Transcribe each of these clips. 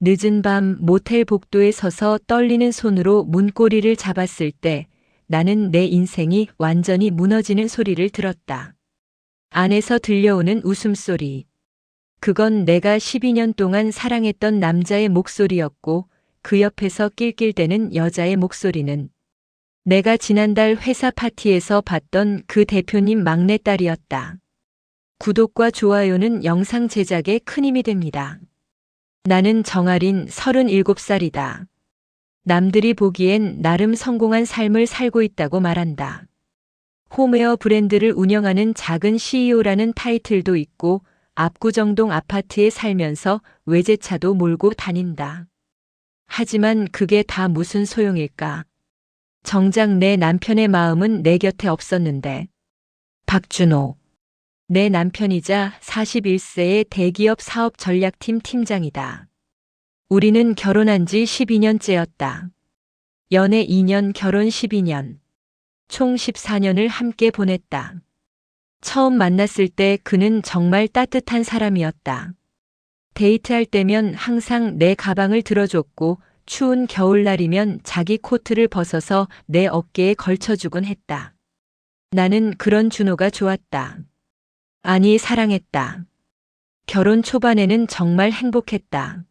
늦은 밤 모텔 복도에 서서 떨리는 손으로 문고리를 잡았을 때 나는 내 인생이 완전히 무너지는 소리를 들었다. 안에서 들려오는 웃음소리. 그건 내가 12년 동안 사랑했던 남자의 목소리였고 그 옆에서 낄낄대는 여자의 목소리는 내가 지난달 회사 파티에서 봤던 그 대표님 막내딸이었다. 구독과 좋아요는 영상 제작에 큰 힘이 됩니다. 나는 정아린 37살이다. 남들이 보기엔 나름 성공한 삶을 살고 있다고 말한다. 홈웨어 브랜드를 운영하는 작은 CEO라는 타이틀도 있고 압구정동 아파트에 살면서 외제차도 몰고 다닌다. 하지만 그게 다 무슨 소용일까? 정작 내 남편의 마음은 내 곁에 없었는데. 박준호. 내 남편이자 41세의 대기업 사업 전략팀 팀장이다. 우리는 결혼한 지 12년째였다. 연애 2년, 결혼 12년. 총 14년을 함께 보냈다. 처음 만났을 때 그는 정말 따뜻한 사람이었다. 데이트할 때면 항상 내 가방을 들어줬고 추운 겨울날이면 자기 코트를 벗어서 내 어깨에 걸쳐주곤 했다. 나는 그런 준호가 좋았다. 아니, 사랑했다. 결혼 초반에는 정말 행복했다.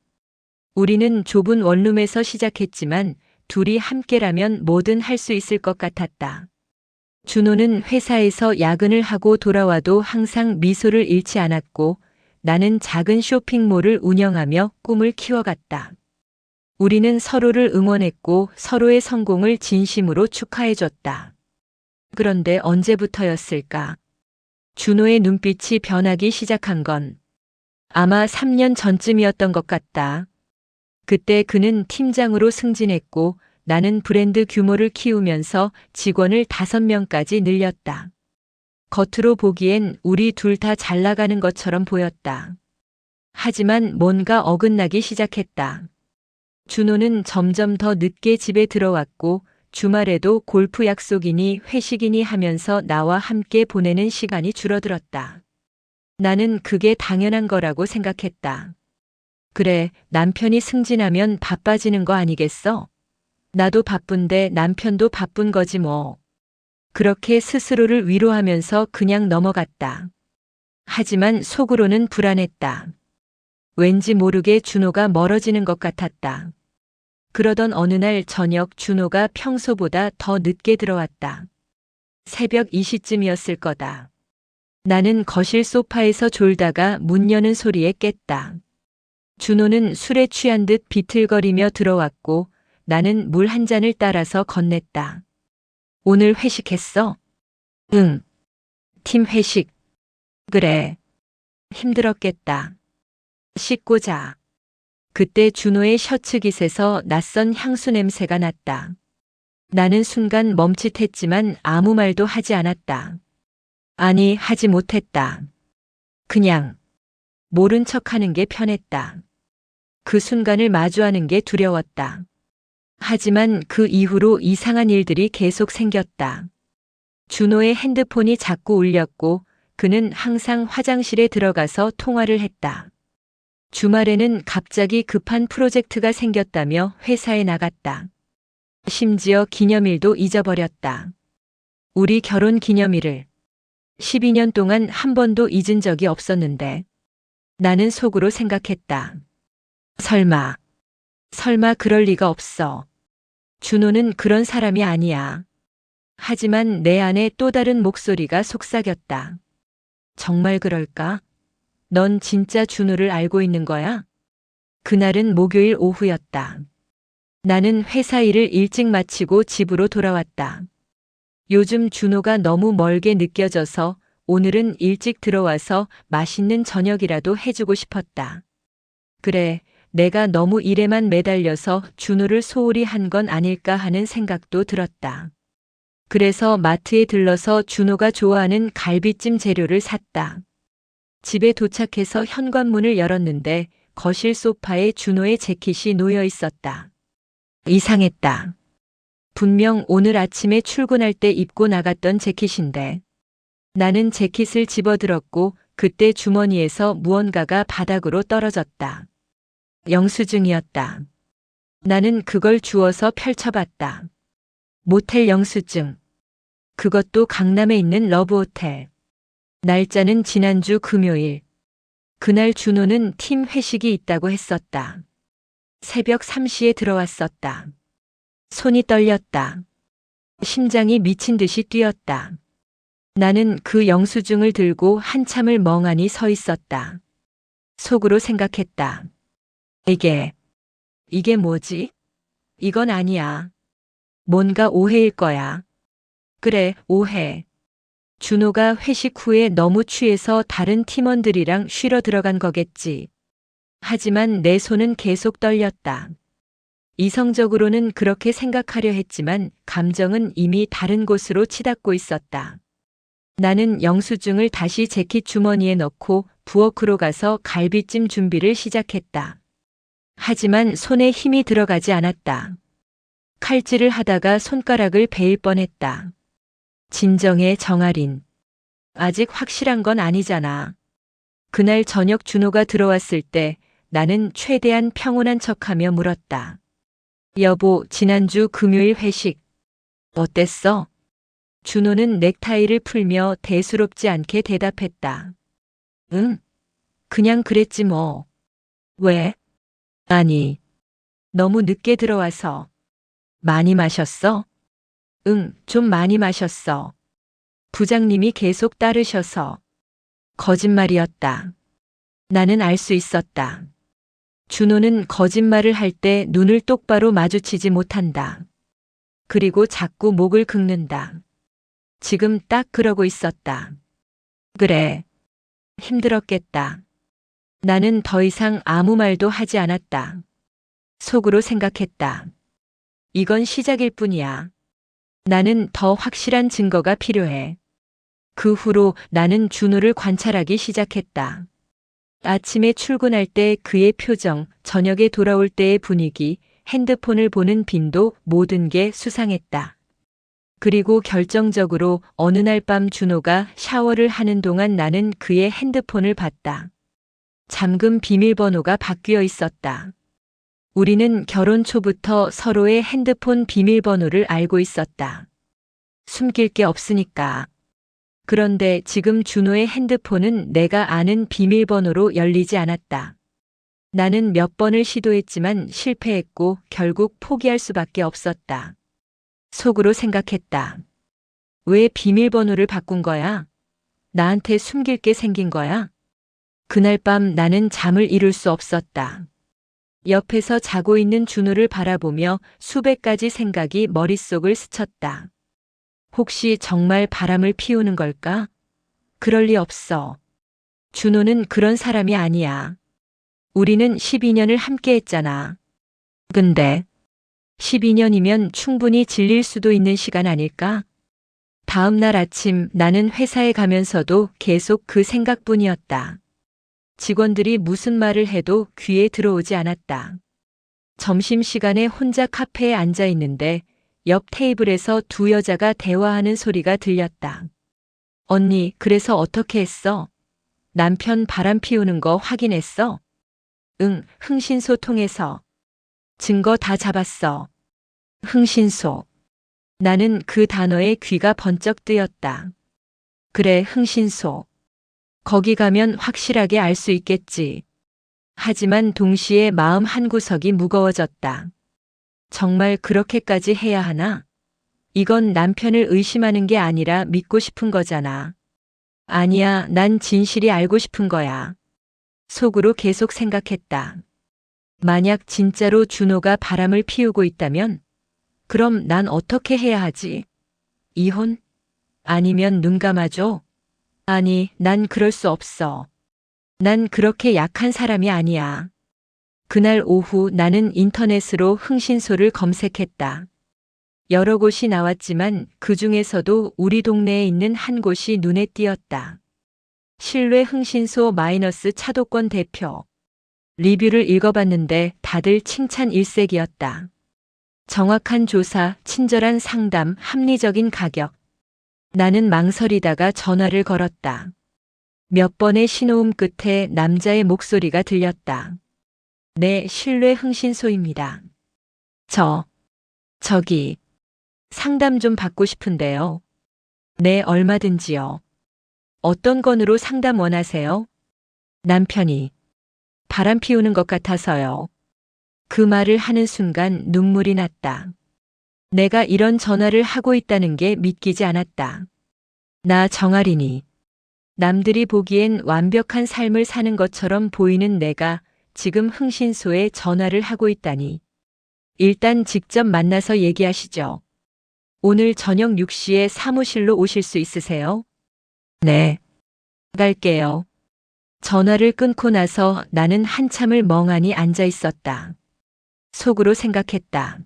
우리는 좁은 원룸에서 시작했지만 둘이 함께라면 뭐든 할 수 있을 것 같았다. 준호는 회사에서 야근을 하고 돌아와도 항상 미소를 잃지 않았고 나는 작은 쇼핑몰을 운영하며 꿈을 키워갔다. 우리는 서로를 응원했고 서로의 성공을 진심으로 축하해줬다. 그런데 언제부터였을까? 준호의 눈빛이 변하기 시작한 건 아마 3년 전쯤이었던 것 같다. 그때 그는 팀장으로 승진했고 나는 브랜드 규모를 키우면서 직원을 5명까지 늘렸다. 겉으로 보기엔 우리 둘 다 잘 나가는 것처럼 보였다. 하지만 뭔가 어긋나기 시작했다. 준호는 점점 더 늦게 집에 들어왔고 주말에도 골프 약속이니 회식이니 하면서 나와 함께 보내는 시간이 줄어들었다. 나는 그게 당연한 거라고 생각했다. 그래, 남편이 승진하면 바빠지는 거 아니겠어? 나도 바쁜데 남편도 바쁜 거지 뭐. 그렇게 스스로를 위로하면서 그냥 넘어갔다. 하지만 속으로는 불안했다. 왠지 모르게 준호가 멀어지는 것 같았다. 그러던 어느 날 저녁 준호가 평소보다 더 늦게 들어왔다. 새벽 2시쯤이었을 거다. 나는 거실 소파에서 졸다가 문 여는 소리에 깼다. 준호는 술에 취한 듯 비틀거리며 들어왔고 나는 물 한 잔을 따라서 건넸다. 오늘 회식했어? 응. 팀 회식. 그래. 힘들었겠다. 씻고 자. 그때 준호의 셔츠 깃에서 낯선 향수 냄새가 났다. 나는 순간 멈칫했지만 아무 말도 하지 않았다. 아니, 하지 못했다. 그냥 모른 척하는 게 편했다. 그 순간을 마주하는 게 두려웠다. 하지만 그 이후로 이상한 일들이 계속 생겼다. 준호의 핸드폰이 자꾸 울렸고 그는 항상 화장실에 들어가서 통화를 했다. 주말에는 갑자기 급한 프로젝트가 생겼다며 회사에 나갔다. 심지어 기념일도 잊어버렸다. 우리 결혼 기념일을 12년 동안 한 번도 잊은 적이 없었는데 나는 속으로 생각했다. 설마 그럴 리가 없어. 준호는 그런 사람이 아니야. 하지만 내 안에 또 다른 목소리가 속삭였다. 정말 그럴까? 넌 진짜 준호를 알고 있는 거야? 그날은 목요일 오후였다. 나는 회사 일을 일찍 마치고 집으로 돌아왔다. 요즘 준호가 너무 멀게 느껴져서 오늘은 일찍 들어와서 맛있는 저녁이라도 해주고 싶었다. 그래, 내가 너무 일에만 매달려서 준호를 소홀히 한 건 아닐까 하는 생각도 들었다. 그래서 마트에 들러서 준호가 좋아하는 갈비찜 재료를 샀다. 집에 도착해서 현관문을 열었는데 거실 소파에 준호의 재킷이 놓여 있었다. 이상했다. 분명 오늘 아침에 출근할 때 입고 나갔던 재킷인데. 나는 재킷을 집어들었고 그때 주머니에서 무언가가 바닥으로 떨어졌다. 영수증이었다. 나는 그걸 주워서 펼쳐봤다. 모텔 영수증. 그것도 강남에 있는 러브호텔. 날짜는 지난주 금요일. 그날 준호는 팀 회식이 있다고 했었다. 새벽 3시에 들어왔었다. 손이 떨렸다. 심장이 미친 듯이 뛰었다. 나는 그 영수증을 들고 한참을 멍하니 서 있었다. 속으로 생각했다. 이게 뭐지? 이건 아니야. 뭔가 오해일 거야. 그래, 오해. 준호가 회식 후에 너무 취해서 다른 팀원들이랑 쉬러 들어간 거겠지. 하지만 내 손은 계속 떨렸다. 이성적으로는 그렇게 생각하려 했지만 감정은 이미 다른 곳으로 치닫고 있었다. 나는 영수증을 다시 재킷 주머니에 넣고 부엌으로 가서 갈비찜 준비를 시작했다. 하지만 손에 힘이 들어가지 않았다. 칼질을 하다가 손가락을 베일 뻔했다. 진정해, 정아린. 아직 확실한 건 아니잖아. 그날 저녁 준호가 들어왔을 때 나는 최대한 평온한 척하며 물었다. 여보, 지난주 금요일 회식 어땠어? 준호는 넥타이를 풀며 대수롭지 않게 대답했다. 응, 그냥 그랬지 뭐. 왜? 아니, 너무 늦게 들어와서. 많이 마셨어? 응, 좀 많이 마셨어. 부장님이 계속 따르셔서. 거짓말이었다. 나는 알 수 있었다. 준호는 거짓말을 할 때 눈을 똑바로 마주치지 못한다. 그리고 자꾸 목을 긁는다. 지금 딱 그러고 있었다. 그래. 힘들었겠다. 나는 더 이상 아무 말도 하지 않았다. 속으로 생각했다. 이건 시작일 뿐이야. 나는 더 확실한 증거가 필요해. 그 후로 나는 준호를 관찰하기 시작했다. 아침에 출근할 때 그의 표정, 저녁에 돌아올 때의 분위기, 핸드폰을 보는 빈도, 모든 게 수상했다. 그리고 결정적으로 어느 날 밤 준호가 샤워를 하는 동안 나는 그의 핸드폰을 봤다. 잠금 비밀번호가 바뀌어 있었다. 우리는 결혼 초부터 서로의 핸드폰 비밀번호를 알고 있었다. 숨길 게 없으니까. 그런데 지금 준호의 핸드폰은 내가 아는 비밀번호로 열리지 않았다. 나는 몇 번을 시도했지만 실패했고 결국 포기할 수밖에 없었다. 속으로 생각했다. 왜 비밀번호를 바꾼 거야? 나한테 숨길 게 생긴 거야? 그날 밤 나는 잠을 이룰 수 없었다. 옆에서 자고 있는 준호를 바라보며 수백 가지 생각이 머릿속을 스쳤다. 혹시 정말 바람을 피우는 걸까? 그럴 리 없어. 준호는 그런 사람이 아니야. 우리는 12년을 함께 했잖아. 근데 12년이면 충분히 질릴 수도 있는 시간 아닐까? 다음 날 아침 나는 회사에 가면서도 계속 그 생각뿐이었다. 직원들이 무슨 말을 해도 귀에 들어오지 않았다. 점심시간에 혼자 카페에 앉아 있는데 옆 테이블에서 두 여자가 대화하는 소리가 들렸다. 언니, 그래서 어떻게 했어? 남편 바람 피우는 거 확인했어? 응, 흥신소 통해서. 증거 다 잡았어. 흥신소. 나는 그 단어에 귀가 번쩍 뜨였다. 그래, 흥신소. 거기 가면 확실하게 알 수 있겠지. 하지만 동시에 마음 한구석이 무거워졌다. 정말 그렇게까지 해야 하나? 이건 남편을 의심하는 게 아니라 믿고 싶은 거잖아. 아니야, 난 진실이 알고 싶은 거야. 속으로 계속 생각했다. 만약 진짜로 준호가 바람을 피우고 있다면, 그럼 난 어떻게 해야 하지? 이혼? 아니면 눈 감아줘? 아니, 난 그럴 수 없어. 난 그렇게 약한 사람이 아니야. 그날 오후 나는 인터넷으로 흥신소를 검색했다. 여러 곳이 나왔지만 그 중에서도 우리 동네에 있는 한 곳이 눈에 띄었다. 실외 흥신소 마이너스 차도권 대표. 리뷰를 읽어봤는데 다들 칭찬 일색이었다. 정확한 조사, 친절한 상담, 합리적인 가격. 나는 망설이다가 전화를 걸었다. 몇 번의 신호음 끝에 남자의 목소리가 들렸다. 네, 신뢰 흥신소입니다. 저기, 상담 좀 받고 싶은데요. 네, 얼마든지요. 어떤 건으로 상담 원하세요? 남편이 바람 피우는 것 같아서요. 그 말을 하는 순간 눈물이 났다. 내가 이런 전화를 하고 있다는 게 믿기지 않았다. 나 정아린이 남들이 보기엔 완벽한 삶을 사는 것처럼 보이는 내가 지금 흥신소에 전화를 하고 있다니. 일단 직접 만나서 얘기하시죠. 오늘 저녁 6시에 사무실로 오실 수 있으세요? 네. 갈게요. 전화를 끊고 나서 나는 한참을 멍하니 앉아 있었다. 속으로 생각했다.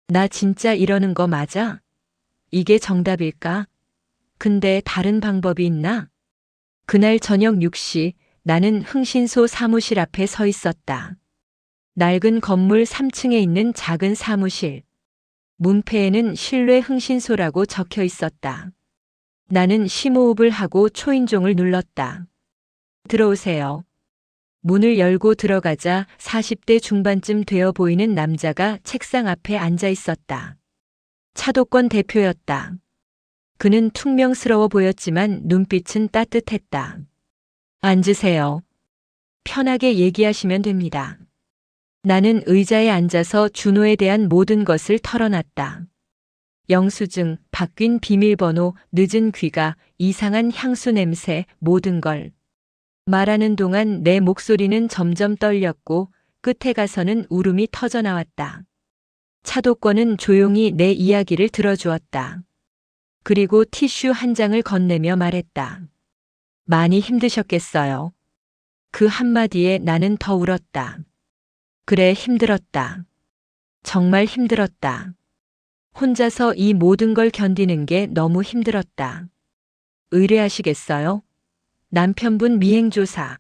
나 진짜 이러는 거 맞아? 이게 정답일까? 근데 다른 방법이 있나? 그날 저녁 6시 나는 흥신소 사무실 앞에 서 있었다. 낡은 건물 3층에 있는 작은 사무실. 문패에는 신뢰 흥신소라고 적혀 있었다. 나는 심호흡을 하고 초인종을 눌렀다. 들어오세요. 문을 열고 들어가자 40대 중반쯤 되어 보이는 남자가 책상 앞에 앉아 있었다. 차도권 대표였다. 그는 퉁명스러워 보였지만 눈빛은 따뜻했다. 앉으세요. 편하게 얘기하시면 됩니다. 나는 의자에 앉아서 준호에 대한 모든 것을 털어놨다. 영수증, 바뀐 비밀번호, 늦은 귀가, 이상한 향수 냄새, 모든 걸. 말하는 동안 내 목소리는 점점 떨렸고 끝에 가서는 울음이 터져나왔다. 차도권은 조용히 내 이야기를 들어주었다. 그리고 티슈 한 장을 건네며 말했다. 많이 힘드셨겠어요. 그 한마디에 나는 더 울었다. 그래, 힘들었다. 정말 힘들었다. 혼자서 이 모든 걸 견디는 게 너무 힘들었다. 의뢰하시겠어요? 남편분 미행조사.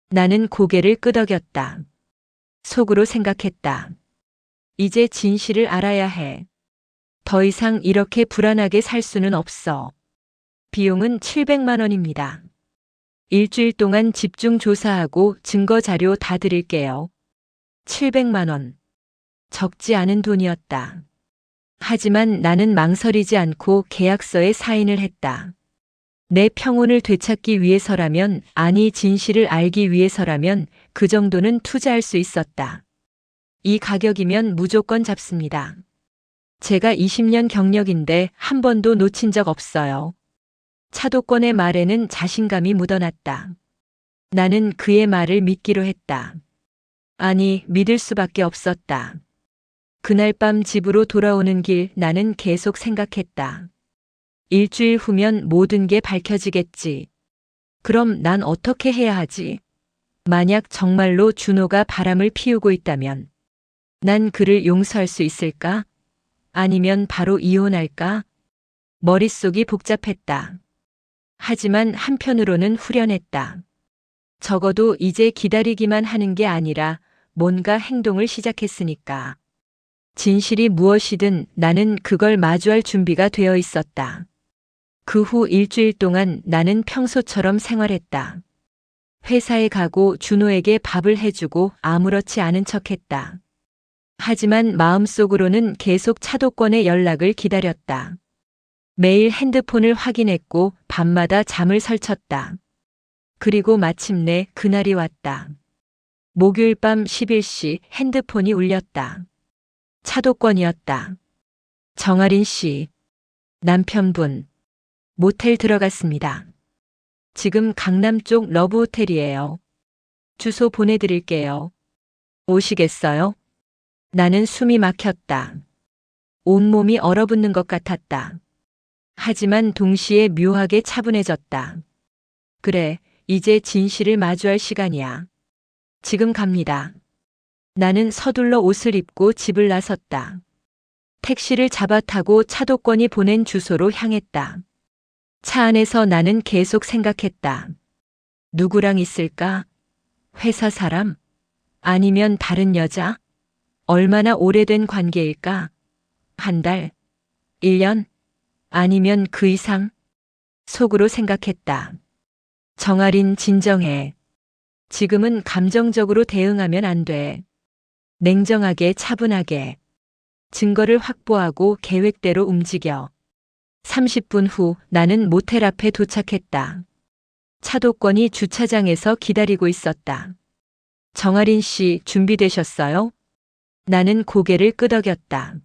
나는 고개를 끄덕였다. 속으로 생각했다. 이제 진실을 알아야 해. 더 이상 이렇게 불안하게 살 수는 없어. 비용은 700만 원입니다. 일주일 동안 집중 조사하고 증거 자료 다 드릴게요. 700만 원. 적지 않은 돈이었다. 하지만 나는 망설이지 않고 계약서에 사인을 했다. 내 평온을 되찾기 위해서라면, 아니 진실을 알기 위해서라면 그 정도는 투자할 수 있었다. 이 가격이면 무조건 잡습니다. 제가 20년 경력인데 한 번도 놓친 적 없어요. 차도권의 말에는 자신감이 묻어났다. 나는 그의 말을 믿기로 했다. 아니, 믿을 수밖에 없었다. 그날 밤 집으로 돌아오는 길 나는 계속 생각했다. 일주일 후면 모든 게 밝혀지겠지. 그럼 난 어떻게 해야 하지? 만약 정말로 준호가 바람을 피우고 있다면 난 그를 용서할 수 있을까? 아니면 바로 이혼할까? 머릿속이 복잡했다. 하지만 한편으로는 후련했다. 적어도 이제 기다리기만 하는 게 아니라 뭔가 행동을 시작했으니까. 진실이 무엇이든 나는 그걸 마주할 준비가 되어 있었다. 그 후 일주일 동안 나는 평소처럼 생활했다. 회사에 가고 준호에게 밥을 해주고 아무렇지 않은 척했다. 하지만 마음속으로는 계속 차도권의 연락을 기다렸다. 매일 핸드폰을 확인했고 밤마다 잠을 설쳤다. 그리고 마침내 그날이 왔다. 목요일 밤 11시 핸드폰이 울렸다. 차도권이었다. 정아린 씨, 남편분, 모텔 들어갔습니다. 지금 강남 쪽 러브호텔이에요. 주소 보내드릴게요. 오시겠어요? 나는 숨이 막혔다. 온몸이 얼어붙는 것 같았다. 하지만 동시에 묘하게 차분해졌다. 그래, 이제 진실을 마주할 시간이야. 지금 갑니다. 나는 서둘러 옷을 입고 집을 나섰다. 택시를 잡아 타고 차도권이 보낸 주소로 향했다. 차 안에서 나는 계속 생각했다. 누구랑 있을까? 회사 사람? 아니면 다른 여자? 얼마나 오래된 관계일까? 한 달? 1년? 아니면 그 이상? 속으로 생각했다. 정아린, 진정해. 지금은 감정적으로 대응하면 안 돼. 냉정하게 차분하게. 증거를 확보하고 계획대로 움직여. 30분 후 나는 모텔 앞에 도착했다. 차도권이 주차장에서 기다리고 있었다. 정아린 씨 준비되셨어요? 나는 고개를 끄덕였다.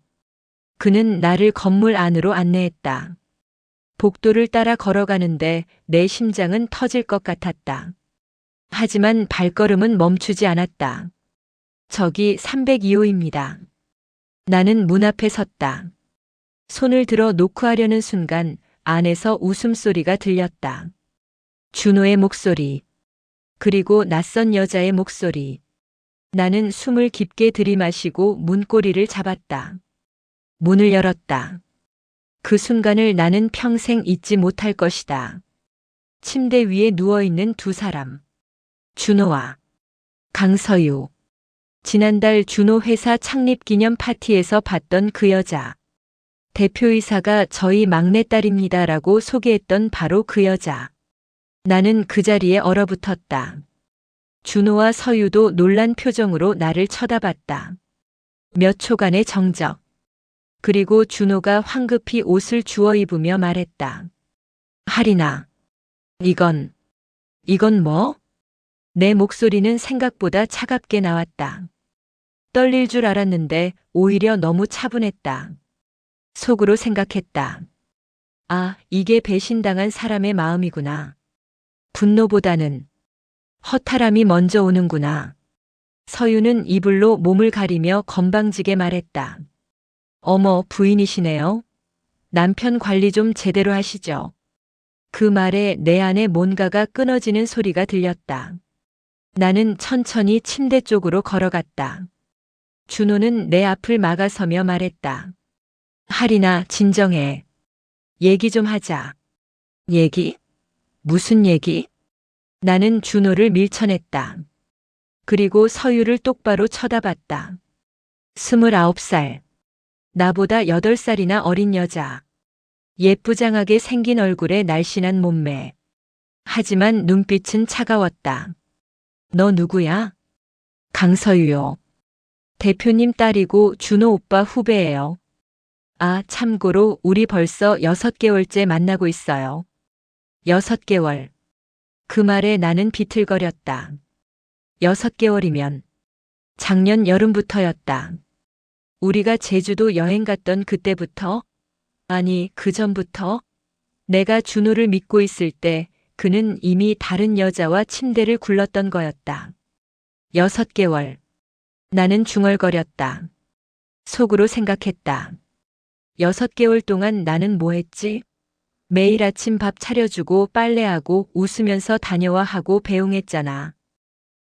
그는 나를 건물 안으로 안내했다. 복도를 따라 걸어가는데 내 심장은 터질 것 같았다. 하지만 발걸음은 멈추지 않았다. 저기 302호입니다. 나는 문 앞에 섰다. 손을 들어 노크하려는 순간 안에서 웃음소리가 들렸다. 준호의 목소리. 그리고 낯선 여자의 목소리. 나는 숨을 깊게 들이마시고 문고리를 잡았다. 문을 열었다. 그 순간을 나는 평생 잊지 못할 것이다. 침대 위에 누워있는 두 사람. 준호와 강서유. 지난달 준호 회사 창립 기념 파티에서 봤던 그 여자. 대표이사가 저희 막내딸입니다라고 소개했던 바로 그 여자. 나는 그 자리에 얼어붙었다. 준호와 서유도 놀란 표정으로 나를 쳐다봤다. 몇 초간의 정적. 그리고 준호가 황급히 옷을 주워 입으며 말했다. 하리나. 이건 뭐? 내 목소리는 생각보다 차갑게 나왔다. 떨릴 줄 알았는데 오히려 너무 차분했다. 속으로 생각했다. 아, 이게 배신당한 사람의 마음이구나. 분노보다는 허탈함이 먼저 오는구나. 서유는 이불로 몸을 가리며 건방지게 말했다. 어머, 부인이시네요. 남편 관리 좀 제대로 하시죠. 그 말에 내 안에 뭔가가 끊어지는 소리가 들렸다. 나는 천천히 침대 쪽으로 걸어갔다. 준호는 내 앞을 막아서며 말했다. 하리나, 진정해. 얘기 좀 하자. 얘기? 무슨 얘기? 나는 준호를 밀쳐냈다. 그리고 서유를 똑바로 쳐다봤다. 29살. 나보다 8살이나 어린 여자. 예쁘장하게 생긴 얼굴에 날씬한 몸매. 하지만 눈빛은 차가웠다. 너 누구야? 강서유요. 대표님 딸이고 준호 오빠 후배예요. 아, 참고로 우리 벌써 6개월째 만나고 있어요. 6개월. 그 말에 나는 비틀거렸다. 6개월이면 작년 여름부터였다. 우리가 제주도 여행 갔던 그때부터? 아니, 그 전부터? 내가 준호를 믿고 있을 때 그는 이미 다른 여자와 침대를 굴렀던 거였다. 6개월. 나는 중얼거렸다. 속으로 생각했다. 6개월 동안 나는 뭐 했지? 매일 아침 밥 차려주고 빨래하고 웃으면서 다녀와 하고 배웅했잖아.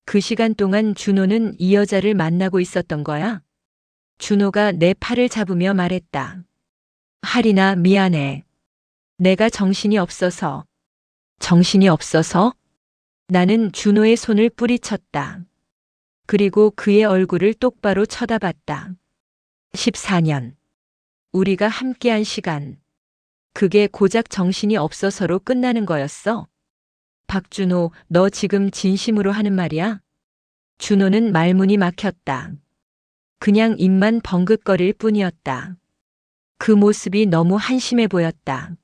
그 시간 동안 준호는 이 여자를 만나고 있었던 거야? 준호가 내 팔을 잡으며 말했다. 하리나, 미안해. 내가 정신이 없어서. 정신이 없어서? 나는 준호의 손을 뿌리쳤다. 그리고 그의 얼굴을 똑바로 쳐다봤다. 14년. 우리가 함께한 시간. 그게 고작 정신이 없어서로 끝나는 거였어? 박준호, 너 지금 진심으로 하는 말이야? 준호는 말문이 막혔다. 그냥 입만 벙긋거릴 뿐이었다. 그 모습이 너무 한심해 보였다.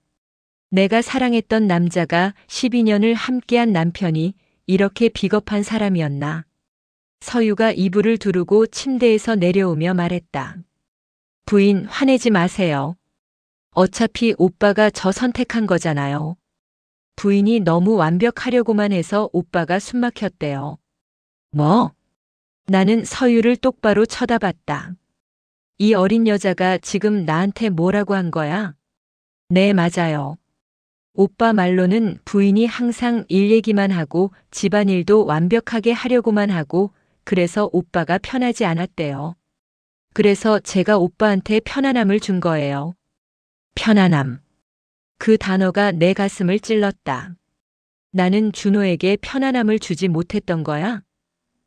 내가 사랑했던 남자가 12년을 함께한 남편이 이렇게 비겁한 사람이었나? 서유가 이불을 두르고 침대에서 내려오며 말했다. 부인, 화내지 마세요. 어차피 오빠가 저 선택한 거잖아요. 부인이 너무 완벽하려고만 해서 오빠가 숨막혔대요. 뭐? 나는 서유를 똑바로 쳐다봤다. 이 어린 여자가 지금 나한테 뭐라고 한 거야? 네, 맞아요. 오빠 말로는 부인이 항상 일 얘기만 하고 집안일도 완벽하게 하려고만 하고 그래서 오빠가 편하지 않았대요. 그래서 제가 오빠한테 편안함을 준 거예요. 편안함. 그 단어가 내 가슴을 찔렀다. 나는 준호에게 편안함을 주지 못했던 거야?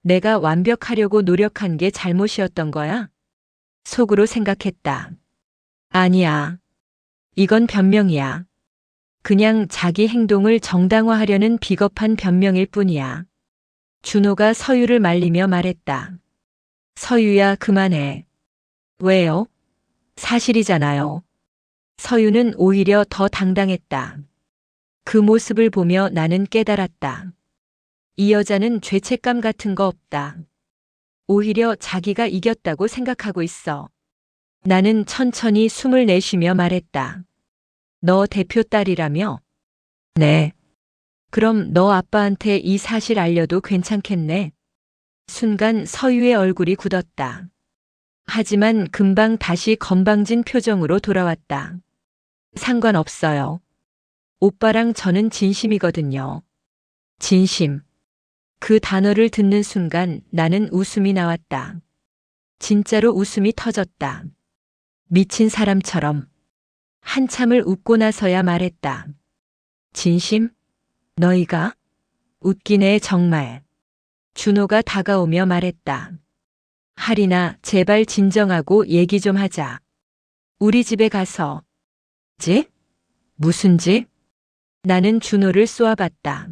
내가 완벽하려고 노력한 게 잘못이었던 거야? 속으로 생각했다. 아니야. 이건 변명이야. 그냥 자기 행동을 정당화하려는 비겁한 변명일 뿐이야. 준호가 서유를 말리며 말했다. 서유야, 그만해. 왜요? 사실이잖아요. 서유는 오히려 더 당당했다. 그 모습을 보며 나는 깨달았다. 이 여자는 죄책감 같은 거 없다. 오히려 자기가 이겼다고 생각하고 있어. 나는 천천히 숨을 내쉬며 말했다. 너 대표 딸이라며? 네. 그럼 너 아빠한테 이 사실 알려도 괜찮겠네. 순간 서유의 얼굴이 굳었다. 하지만 금방 다시 건방진 표정으로 돌아왔다. 상관없어요. 오빠랑 저는 진심이거든요. 진심. 그 단어를 듣는 순간 나는 웃음이 나왔다. 진짜로 웃음이 터졌다. 미친 사람처럼. 한참을 웃고 나서야 말했다. 진심? 너희가? 웃기네 정말. 준호가 다가오며 말했다. 하리나, 제발 진정하고 얘기 좀 하자. 우리 집에 가서. 집? 무슨 집? 나는 준호를 쏘아봤다.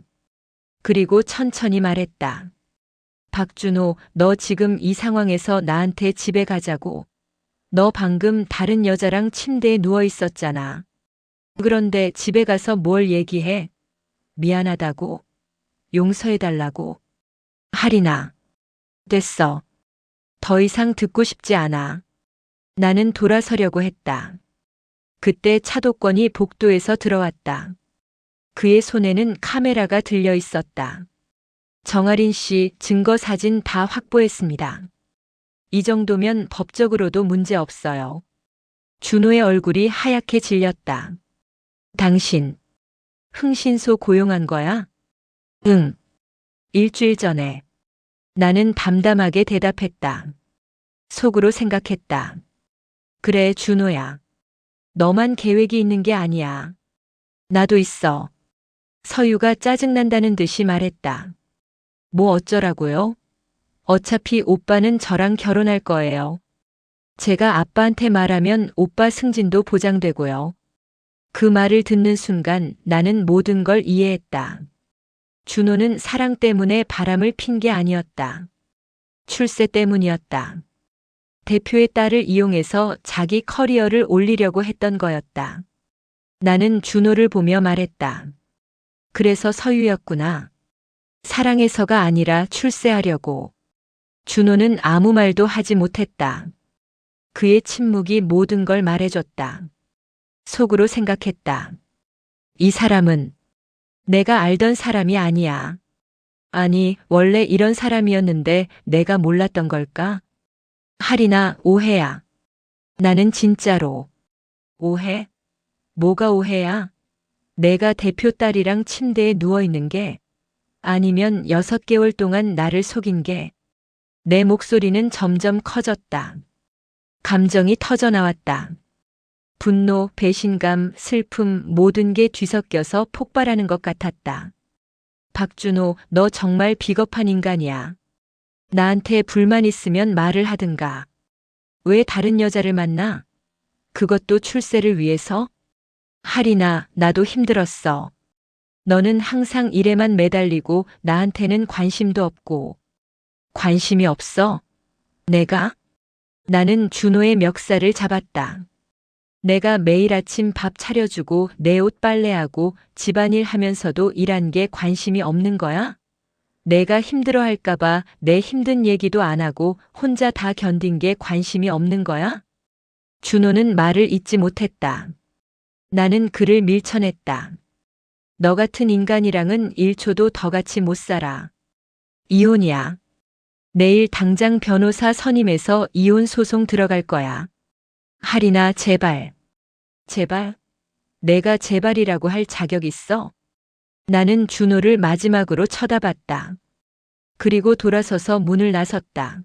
그리고 천천히 말했다. 박준호, 너 지금 이 상황에서 나한테 집에 가자고. 너 방금 다른 여자랑 침대에 누워 있었잖아. 그런데 집에 가서 뭘 얘기해? 미안하다고? 용서해달라고? 하리나. 됐어. 더 이상 듣고 싶지 않아. 나는 돌아서려고 했다. 그때 차도권이 복도에서 들어왔다. 그의 손에는 카메라가 들려 있었다. 정아린 씨, 증거 사진 다 확보했습니다. 이 정도면 법적으로도 문제 없어요. 준호의 얼굴이 하얗게 질렸다. 당신, 흥신소 고용한 거야? 응. 일주일 전에. 나는 담담하게 대답했다. 속으로 생각했다. 그래, 준호야. 너만 계획이 있는 게 아니야. 나도 있어. 서유가 짜증난다는 듯이 말했다. 뭐 어쩌라고요? 어차피 오빠는 저랑 결혼할 거예요. 제가 아빠한테 말하면 오빠 승진도 보장되고요. 그 말을 듣는 순간 나는 모든 걸 이해했다. 준호는 사랑 때문에 바람을 핀 게 아니었다. 출세 때문이었다. 대표의 딸을 이용해서 자기 커리어를 올리려고 했던 거였다. 나는 준호를 보며 말했다. 그래서 서유였구나. 사랑해서가 아니라 출세하려고. 준호는 아무 말도 하지 못했다. 그의 침묵이 모든 걸 말해줬다. 속으로 생각했다. 이 사람은 내가 알던 사람이 아니야. 아니, 원래 이런 사람이었는데 내가 몰랐던 걸까? 하리나, 오해야. 나는 진짜로. 오해? 뭐가 오해야? 내가 대표 딸이랑 침대에 누워있는 게, 아니면 6개월 동안 나를 속인 게. 내 목소리는 점점 커졌다. 감정이 터져나왔다. 분노, 배신감, 슬픔, 모든 게 뒤섞여서 폭발하는 것 같았다. 박준호, 너 정말 비겁한 인간이야. 나한테 불만 있으면 말을 하든가. 왜 다른 여자를 만나? 그것도 출세를 위해서? 하리나, 나도 힘들었어. 너는 항상 일에만 매달리고 나한테는 관심도 없고. 관심이 없어? 내가? 나는 준호의 멱살을 잡았다. 내가 매일 아침 밥 차려주고 내 옷 빨래하고 집안일 하면서도 일한 게 관심이 없는 거야? 내가 힘들어할까봐 내 힘든 얘기도 안 하고 혼자 다 견딘 게 관심이 없는 거야? 준호는 말을 잇지 못했다. 나는 그를 밀쳐냈다. 너 같은 인간이랑은 1초도 더 같이 못 살아. 이혼이야. 내일 당장 변호사 선임해서 이혼 소송 들어갈 거야. 하리나, 제발. 제발? 내가 제발이라고 할 자격 있어? 나는 준호를 마지막으로 쳐다봤다. 그리고 돌아서서 문을 나섰다.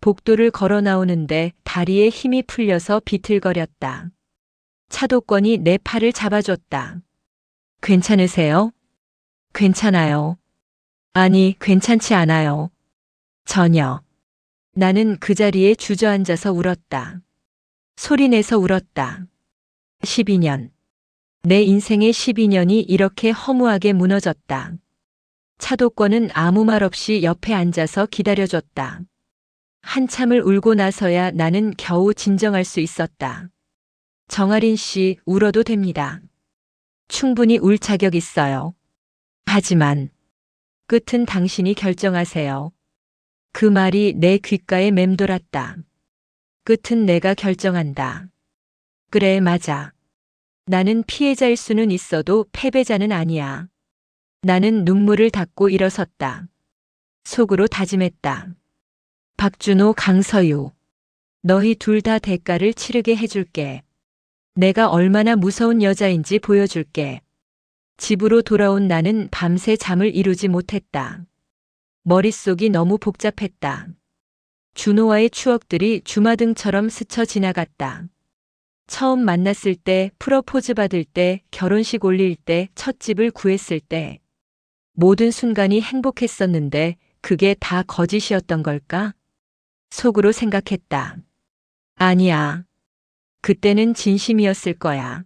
복도를 걸어 나오는데 다리에 힘이 풀려서 비틀거렸다. 차도권이 내 팔을 잡아줬다. 괜찮으세요? 괜찮아요. 아니, 괜찮지 않아요. 전혀. 나는 그 자리에 주저앉아서 울었다. 소리내서 울었다. 12년. 내 인생의 12년이 이렇게 허무하게 무너졌다. 차도권은 아무 말 없이 옆에 앉아서 기다려줬다. 한참을 울고 나서야 나는 겨우 진정할 수 있었다. 정아린 씨, 울어도 됩니다. 충분히 울 자격 있어요. 하지만 끝은 당신이 결정하세요. 그 말이 내 귓가에 맴돌았다. 끝은 내가 결정한다. 그래, 맞아. 나는 피해자일 수는 있어도 패배자는 아니야. 나는 눈물을 닦고 일어섰다. 속으로 다짐했다. 박준호, 강서유. 너희 둘 다 대가를 치르게 해줄게. 내가 얼마나 무서운 여자인지 보여줄게. 집으로 돌아온 나는 밤새 잠을 이루지 못했다. 머릿속이 너무 복잡했다. 준호와의 추억들이 주마등처럼 스쳐 지나갔다. 처음 만났을 때, 프러포즈 받을 때, 결혼식 올릴 때, 첫 집을 구했을 때. 모든 순간이 행복했었는데 그게 다 거짓이었던 걸까? 속으로 생각했다. 아니야. 그때는 진심이었을 거야.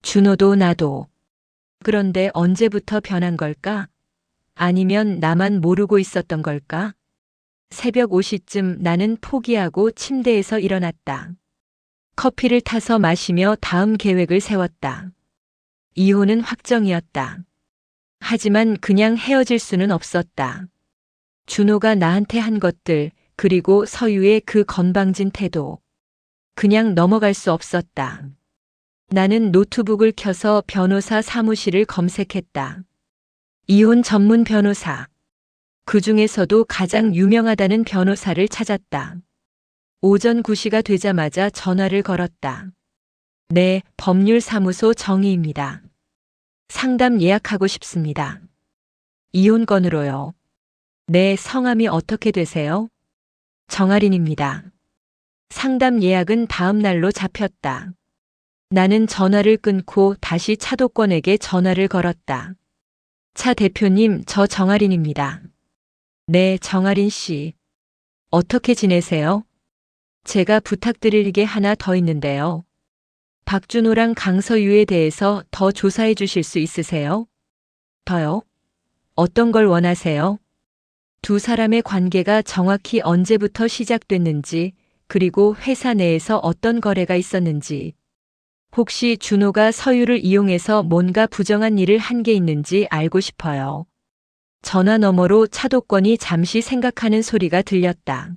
준호도 나도. 그런데 언제부터 변한 걸까? 아니면 나만 모르고 있었던 걸까? 새벽 5시쯤 나는 포기하고 침대에서 일어났다. 커피를 타서 마시며 다음 계획을 세웠다. 이혼은 확정이었다. 하지만 그냥 헤어질 수는 없었다. 준호가 나한테 한 것들, 그리고 서유의 그 건방진 태도. 그냥 넘어갈 수 없었다. 나는 노트북을 켜서 변호사 사무실을 검색했다. 이혼 전문 변호사. 그 중에서도 가장 유명하다는 변호사를 찾았다. 오전 9시가 되자마자 전화를 걸었다. 네, 법률사무소 정희입니다. 상담 예약하고 싶습니다. 이혼 건으로요. 네, 성함이 어떻게 되세요? 정아린입니다. 상담 예약은 다음 날로 잡혔다. 나는 전화를 끊고 다시 차도권에게 전화를 걸었다. 차 대표님, 저 정아린입니다. 네, 정아린 씨. 어떻게 지내세요? 제가 부탁드릴 게 하나 더 있는데요. 박준호랑 강서유에 대해서 더 조사해 주실 수 있으세요? 더요? 어떤 걸 원하세요? 두 사람의 관계가 정확히 언제부터 시작됐는지, 그리고 회사 내에서 어떤 거래가 있었는지, 혹시 준호가 서유를 이용해서 뭔가 부정한 일을 한 게 있는지 알고 싶어요. 전화 너머로 차도권이 잠시 생각하는 소리가 들렸다.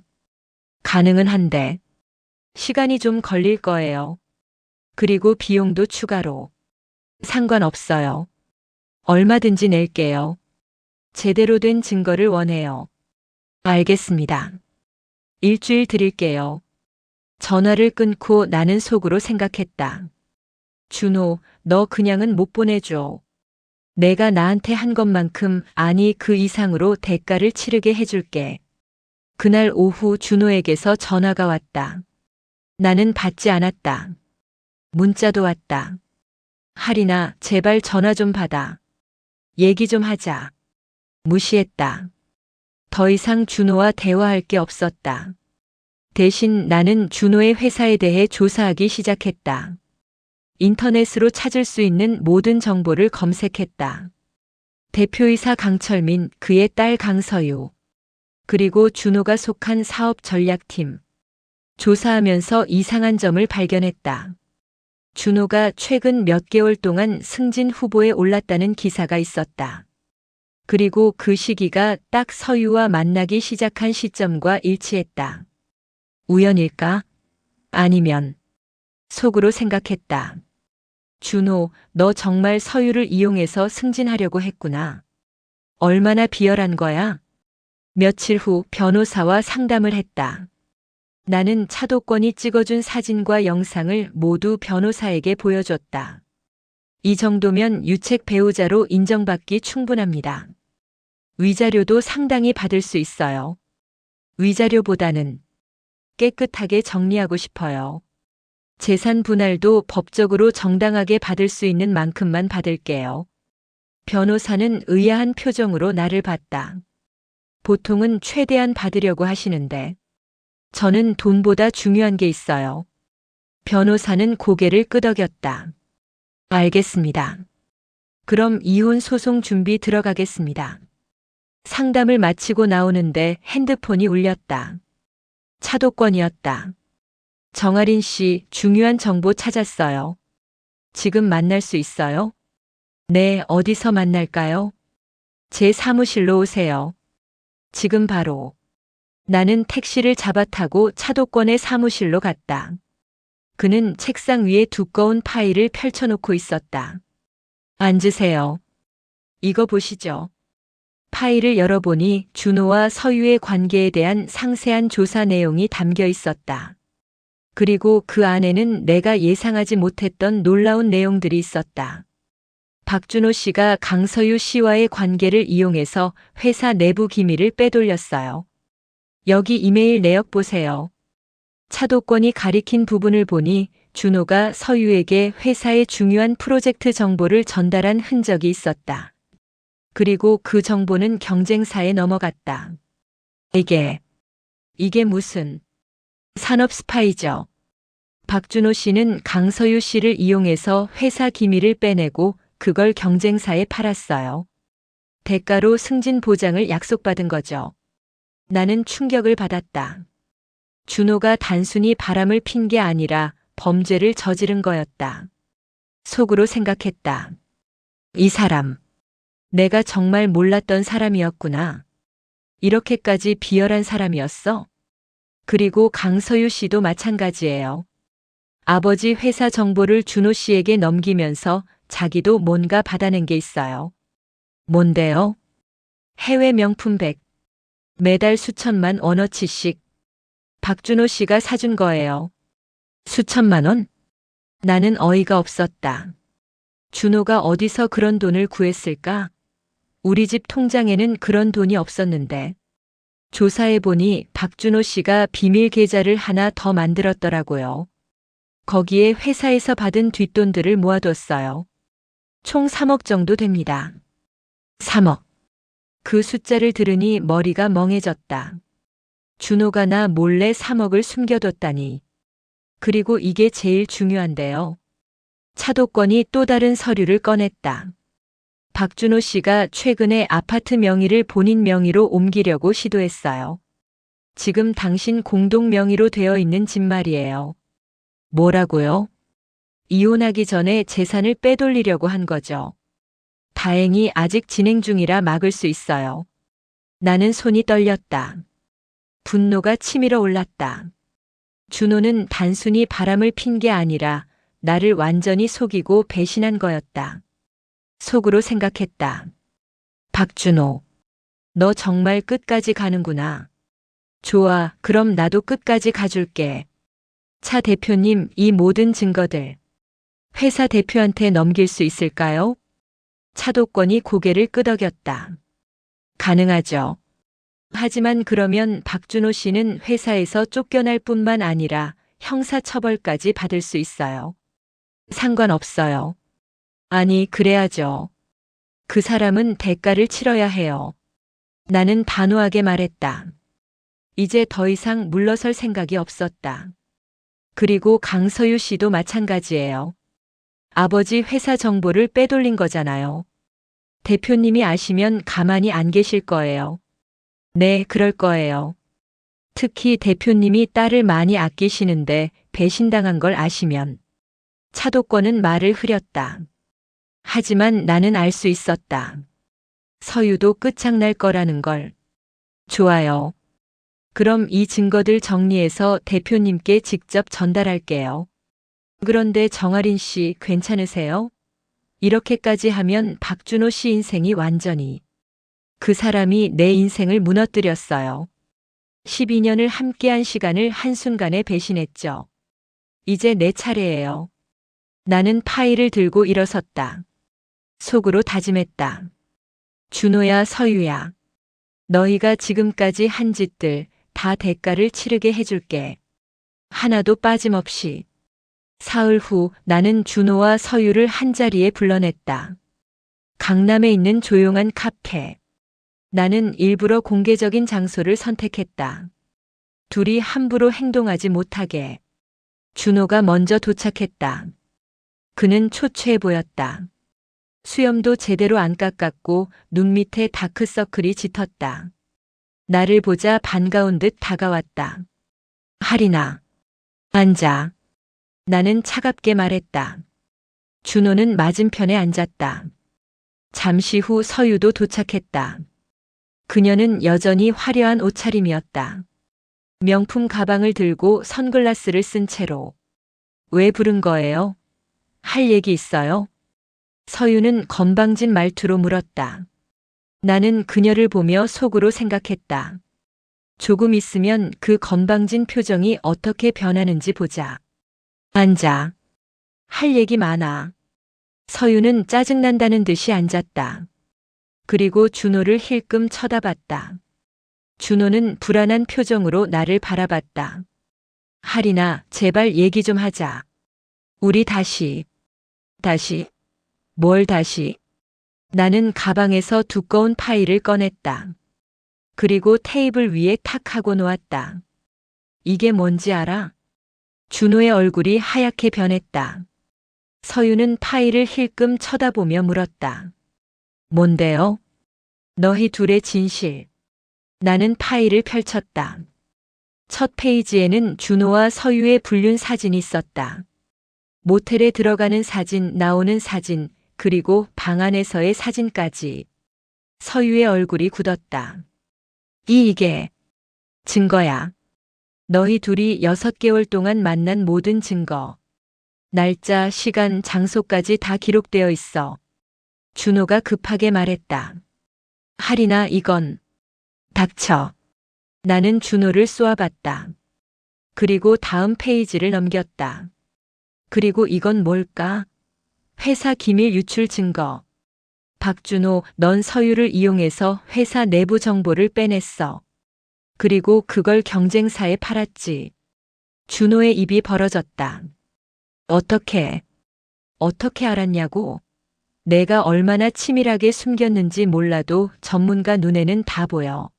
가능은 한데, 시간이 좀 걸릴 거예요. 그리고 비용도 추가로. 상관없어요. 얼마든지 낼게요. 제대로 된 증거를 원해요. 알겠습니다. 일주일 드릴게요. 전화를 끊고 나는 속으로 생각했다. 준호, 너 그냥은 못 보내줘. 내가 나한테 한 것만큼, 아니 그 이상으로 대가를 치르게 해줄게. 그날 오후 준호에게서 전화가 왔다. 나는 받지 않았다. 문자도 왔다. 하린아, 제발 전화 좀 받아. 얘기 좀 하자. 무시했다. 더 이상 준호와 대화할 게 없었다. 대신 나는 준호의 회사에 대해 조사하기 시작했다. 인터넷으로 찾을 수 있는 모든 정보를 검색했다. 대표이사 강철민, 그의 딸 강서유, 그리고 준호가 속한 사업 전략팀. 조사하면서 이상한 점을 발견했다. 준호가 최근 몇 개월 동안 승진 후보에 올랐다는 기사가 있었다. 그리고 그 시기가 딱 서유와 만나기 시작한 시점과 일치했다. 우연일까? 아니면 속으로 생각했다. 준호, 너 정말 서유를 이용해서 승진하려고 했구나. 얼마나 비열한 거야? 며칠 후 변호사와 상담을 했다. 나는 차도권이 찍어준 사진과 영상을 모두 변호사에게 보여줬다. 이 정도면 유책 배우자로 인정받기 충분합니다. 위자료도 상당히 받을 수 있어요. 위자료보다는 깨끗하게 정리하고 싶어요. 재산 분할도 법적으로 정당하게 받을 수 있는 만큼만 받을게요. 변호사는 의아한 표정으로 나를 봤다. 보통은 최대한 받으려고 하시는데, 저는 돈보다 중요한 게 있어요. 변호사는 고개를 끄덕였다. 알겠습니다. 그럼 이혼 소송 준비 들어가겠습니다. 상담을 마치고 나오는데 핸드폰이 울렸다. 차도권이었다. 정아린 씨, 중요한 정보 찾았어요. 지금 만날 수 있어요? 네, 어디서 만날까요? 제 사무실로 오세요. 지금 바로. 나는 택시를 잡아 타고 차도권의 사무실로 갔다. 그는 책상 위에 두꺼운 파일을 펼쳐놓고 있었다. 앉으세요. 이거 보시죠. 파일을 열어보니 준호와 서유의 관계에 대한 상세한 조사 내용이 담겨 있었다. 그리고 그 안에는 내가 예상하지 못했던 놀라운 내용들이 있었다. 박준호 씨가 강서유 씨와의 관계를 이용해서 회사 내부 기밀을 빼돌렸어요. 여기 이메일 내역 보세요. 차도권이 가리킨 부분을 보니 준호가 서유에게 회사의 중요한 프로젝트 정보를 전달한 흔적이 있었다. 그리고 그 정보는 경쟁사에 넘어갔다. 이게 무슨 산업 스파이죠. 박준호 씨는 강서유 씨를 이용해서 회사 기밀을 빼내고 그걸 경쟁사에 팔았어요. 대가로 승진 보장을 약속받은 거죠. 나는 충격을 받았다. 준호가 단순히 바람을 핀 게 아니라 범죄를 저지른 거였다. 속으로 생각했다. 이 사람, 내가 정말 몰랐던 사람이었구나. 이렇게까지 비열한 사람이었어? 그리고 강서유 씨도 마찬가지예요. 아버지 회사 정보를 준호 씨에게 넘기면서 자기도 뭔가 받아낸 게 있어요. 뭔데요? 해외 명품백. 매달 수천만 원어치씩. 박준호 씨가 사준 거예요. 수천만 원? 나는 어이가 없었다. 준호가 어디서 그런 돈을 구했을까? 우리 집 통장에는 그런 돈이 없었는데. 조사해보니 박준호 씨가 비밀 계좌를 하나 더 만들었더라고요. 거기에 회사에서 받은 뒷돈들을 모아뒀어요. 총 3억 정도 됩니다. 3억. 그 숫자를 들으니 머리가 멍해졌다. 준호가 나 몰래 3억을 숨겨뒀다니. 그리고 이게 제일 중요한데요. 차도권이 또 다른 서류를 꺼냈다. 박준호 씨가 최근에 아파트 명의를 본인 명의로 옮기려고 시도했어요. 지금 당신 공동 명의로 되어 있는 집 말이에요. 뭐라고요? 이혼하기 전에 재산을 빼돌리려고 한 거죠. 다행히 아직 진행 중이라 막을 수 있어요. 나는 손이 떨렸다. 분노가 치밀어 올랐다. 준호는 단순히 바람을 핀 게 아니라 나를 완전히 속이고 배신한 거였다. 속으로 생각했다. 박준호, 너 정말 끝까지 가는구나. 좋아, 그럼 나도 끝까지 가줄게. 차 대표님, 이 모든 증거들 회사 대표한테 넘길 수 있을까요? 차도권이 고개를 끄덕였다. 가능하죠. 하지만 그러면 박준호 씨는 회사에서 쫓겨날 뿐만 아니라 형사처벌까지 받을 수 있어요. 상관없어요. 아니, 그래야죠. 그 사람은 대가를 치러야 해요. 나는 단호하게 말했다. 이제 더 이상 물러설 생각이 없었다. 그리고 강서유 씨도 마찬가지예요. 아버지 회사 정보를 빼돌린 거잖아요. 대표님이 아시면 가만히 안 계실 거예요. 네, 그럴 거예요. 특히 대표님이 딸을 많이 아끼시는데 배신당한 걸 아시면. 차도권은 말을 흐렸다. 하지만 나는 알 수 있었다. 서유도 끝장날 거라는 걸. 좋아요. 그럼 이 증거들 정리해서 대표님께 직접 전달할게요. 그런데 정아린 씨 괜찮으세요? 이렇게까지 하면 박준호 씨 인생이 완전히. 그 사람이 내 인생을 무너뜨렸어요. 12년을 함께한 시간을 한순간에 배신했죠. 이제 내 차례예요. 나는 파일을 들고 일어섰다. 속으로 다짐했다. 준호야, 서유야. 너희가 지금까지 한 짓들 다 대가를 치르게 해줄게. 하나도 빠짐없이. 사흘 후 나는 준호와 서유를 한자리에 불러냈다. 강남에 있는 조용한 카페. 나는 일부러 공개적인 장소를 선택했다. 둘이 함부로 행동하지 못하게. 준호가 먼저 도착했다. 그는 초췌해 보였다. 수염도 제대로 안 깎았고 눈 밑에 다크서클이 짙었다. 나를 보자 반가운 듯 다가왔다. 하리나, 앉아. 나는 차갑게 말했다. 준호는 맞은편에 앉았다. 잠시 후 서유도 도착했다. 그녀는 여전히 화려한 옷차림이었다. 명품 가방을 들고 선글라스를 쓴 채로. 왜 부른 거예요? 할 얘기 있어요? 서유는 건방진 말투로 물었다. 나는 그녀를 보며 속으로 생각했다. 조금 있으면 그 건방진 표정이 어떻게 변하는지 보자. 앉아. 할 얘기 많아. 서유는 짜증난다는 듯이 앉았다. 그리고 준호를 힐끔 쳐다봤다. 준호는 불안한 표정으로 나를 바라봤다. 하리나, 제발 얘기 좀 하자. 우리 다시. 뭘 다시? 나는 가방에서 두꺼운 파일을 꺼냈다. 그리고 테이블 위에 탁 하고 놓았다. 이게 뭔지 알아? 준호의 얼굴이 하얗게 변했다. 서유는 파일을 힐끔 쳐다보며 물었다. 뭔데요? 너희 둘의 진실. 나는 파일을 펼쳤다. 첫 페이지에는 준호와 서유의 불륜 사진이 있었다. 모텔에 들어가는 사진, 나오는 사진, 그리고 방 안에서의 사진까지. 서유의 얼굴이 굳었다. 이게 증거야. 너희 둘이 6개월 동안 만난 모든 증거. 날짜, 시간, 장소까지 다 기록되어 있어. 준호가 급하게 말했다. 하리나, 이건. 닥쳐. 나는 준호를 쏘아봤다. 그리고 다음 페이지를 넘겼다. 그리고 이건 뭘까? 회사 기밀 유출 증거. 박준호, 넌 서유를 이용해서 회사 내부 정보를 빼냈어. 그리고 그걸 경쟁사에 팔았지. 준호의 입이 벌어졌다. 어떻게 알았냐고? 내가 얼마나 치밀하게 숨겼는지 몰라도 전문가 눈에는 다 보여.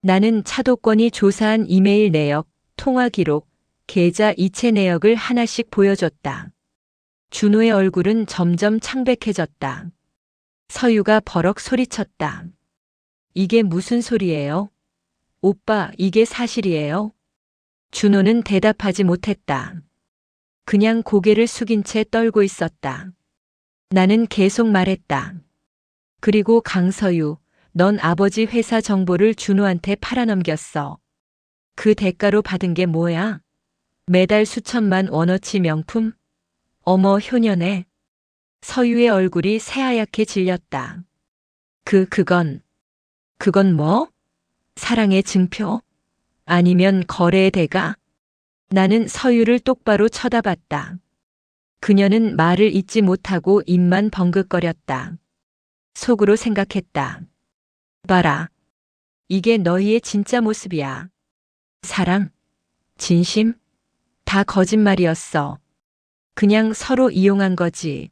나는 차도권이 조사한 이메일 내역, 통화 기록, 계좌 이체 내역을 하나씩 보여줬다. 준호의 얼굴은 점점 창백해졌다. 서유가 버럭 소리쳤다. 이게 무슨 소리예요? 오빠, 이게 사실이에요? 준호는 대답하지 못했다. 그냥 고개를 숙인 채 떨고 있었다. 나는 계속 말했다. 그리고 강서유, 넌 아버지 회사 정보를 준호한테 팔아넘겼어. 그 대가로 받은 게 뭐야? 매달 수천만 원어치 명품? 어머 효녀네. 서유의 얼굴이 새하얗게 질렸다. 그건 뭐? 사랑의 증표? 아니면 거래의 대가? 나는 서유를 똑바로 쳐다봤다. 그녀는 말을 잇지 못하고 입만 벙긋거렸다. 속으로 생각했다. 봐라. 이게 너희의 진짜 모습이야. 사랑? 진심? 다 거짓말이었어. 그냥 서로 이용한 거지.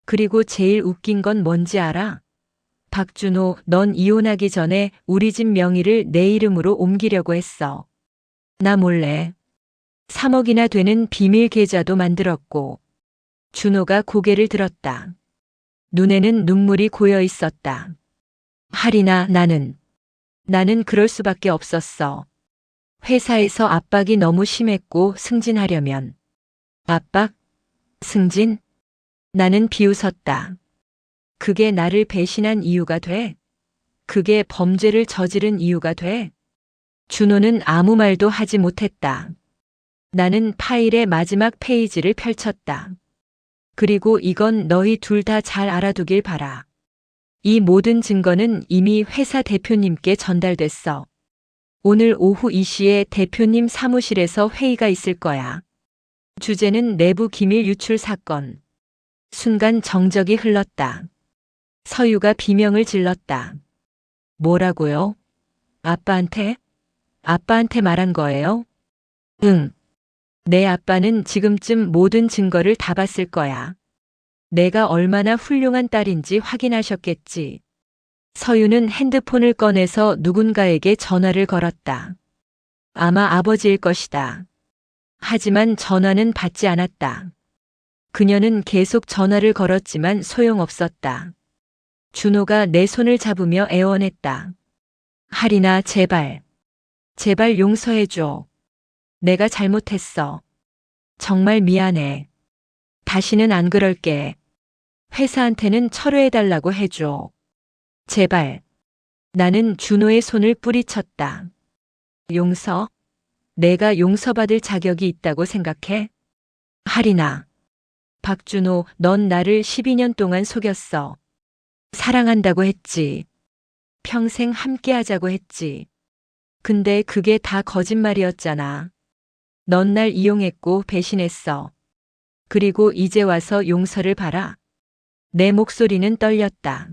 그리고 제일 웃긴 건 뭔지 알아? 박준호, 넌 이혼하기 전에 우리 집 명의를 내 이름으로 옮기려고 했어. 나 몰래. 3억이나 되는 비밀 계좌도 만들었고. 준호가 고개를 들었다. 눈에는 눈물이 고여 있었다. 하리나, 나는 그럴 수밖에 없었어. 회사에서 압박이 너무 심했고 승진하려면. 압박? 승진? 나는 비웃었다. 그게 나를 배신한 이유가 돼? 그게 범죄를 저지른 이유가 돼? 준호는 아무 말도 하지 못했다. 나는 파일의 마지막 페이지를 펼쳤다. 그리고 이건 너희 둘 다 잘 알아두길 바라. 이 모든 증거는 이미 회사 대표님께 전달됐어. 오늘 오후 2시에 대표님 사무실에서 회의가 있을 거야. 주제는 내부 기밀 유출 사건. 순간 정적이 흘렀다. 서유가 비명을 질렀다. 뭐라고요? 아빠한테? 아빠한테 말한 거예요? 응. 내 아빠는 지금쯤 모든 증거를 다 봤을 거야. 내가 얼마나 훌륭한 딸인지 확인하셨겠지. 서유는 핸드폰을 꺼내서 누군가에게 전화를 걸었다. 아마 아버지일 것이다. 하지만 전화는 받지 않았다. 그녀는 계속 전화를 걸었지만 소용없었다. 준호가 내 손을 잡으며 애원했다. 하리나, 제발. 제발 용서해줘. 내가 잘못했어. 정말 미안해. 다시는 안 그럴게. 회사한테는 철회해달라고 해줘. 제발. 나는 준호의 손을 뿌리쳤다. 용서? 내가 용서받을 자격이 있다고 생각해? 하리나. 박준호, 넌 나를 12년 동안 속였어. 사랑한다고 했지. 평생 함께 하자고 했지. 근데 그게 다 거짓말이었잖아. 넌 날 이용했고 배신했어. 그리고 이제 와서 용서를 바라. 내 목소리는 떨렸다.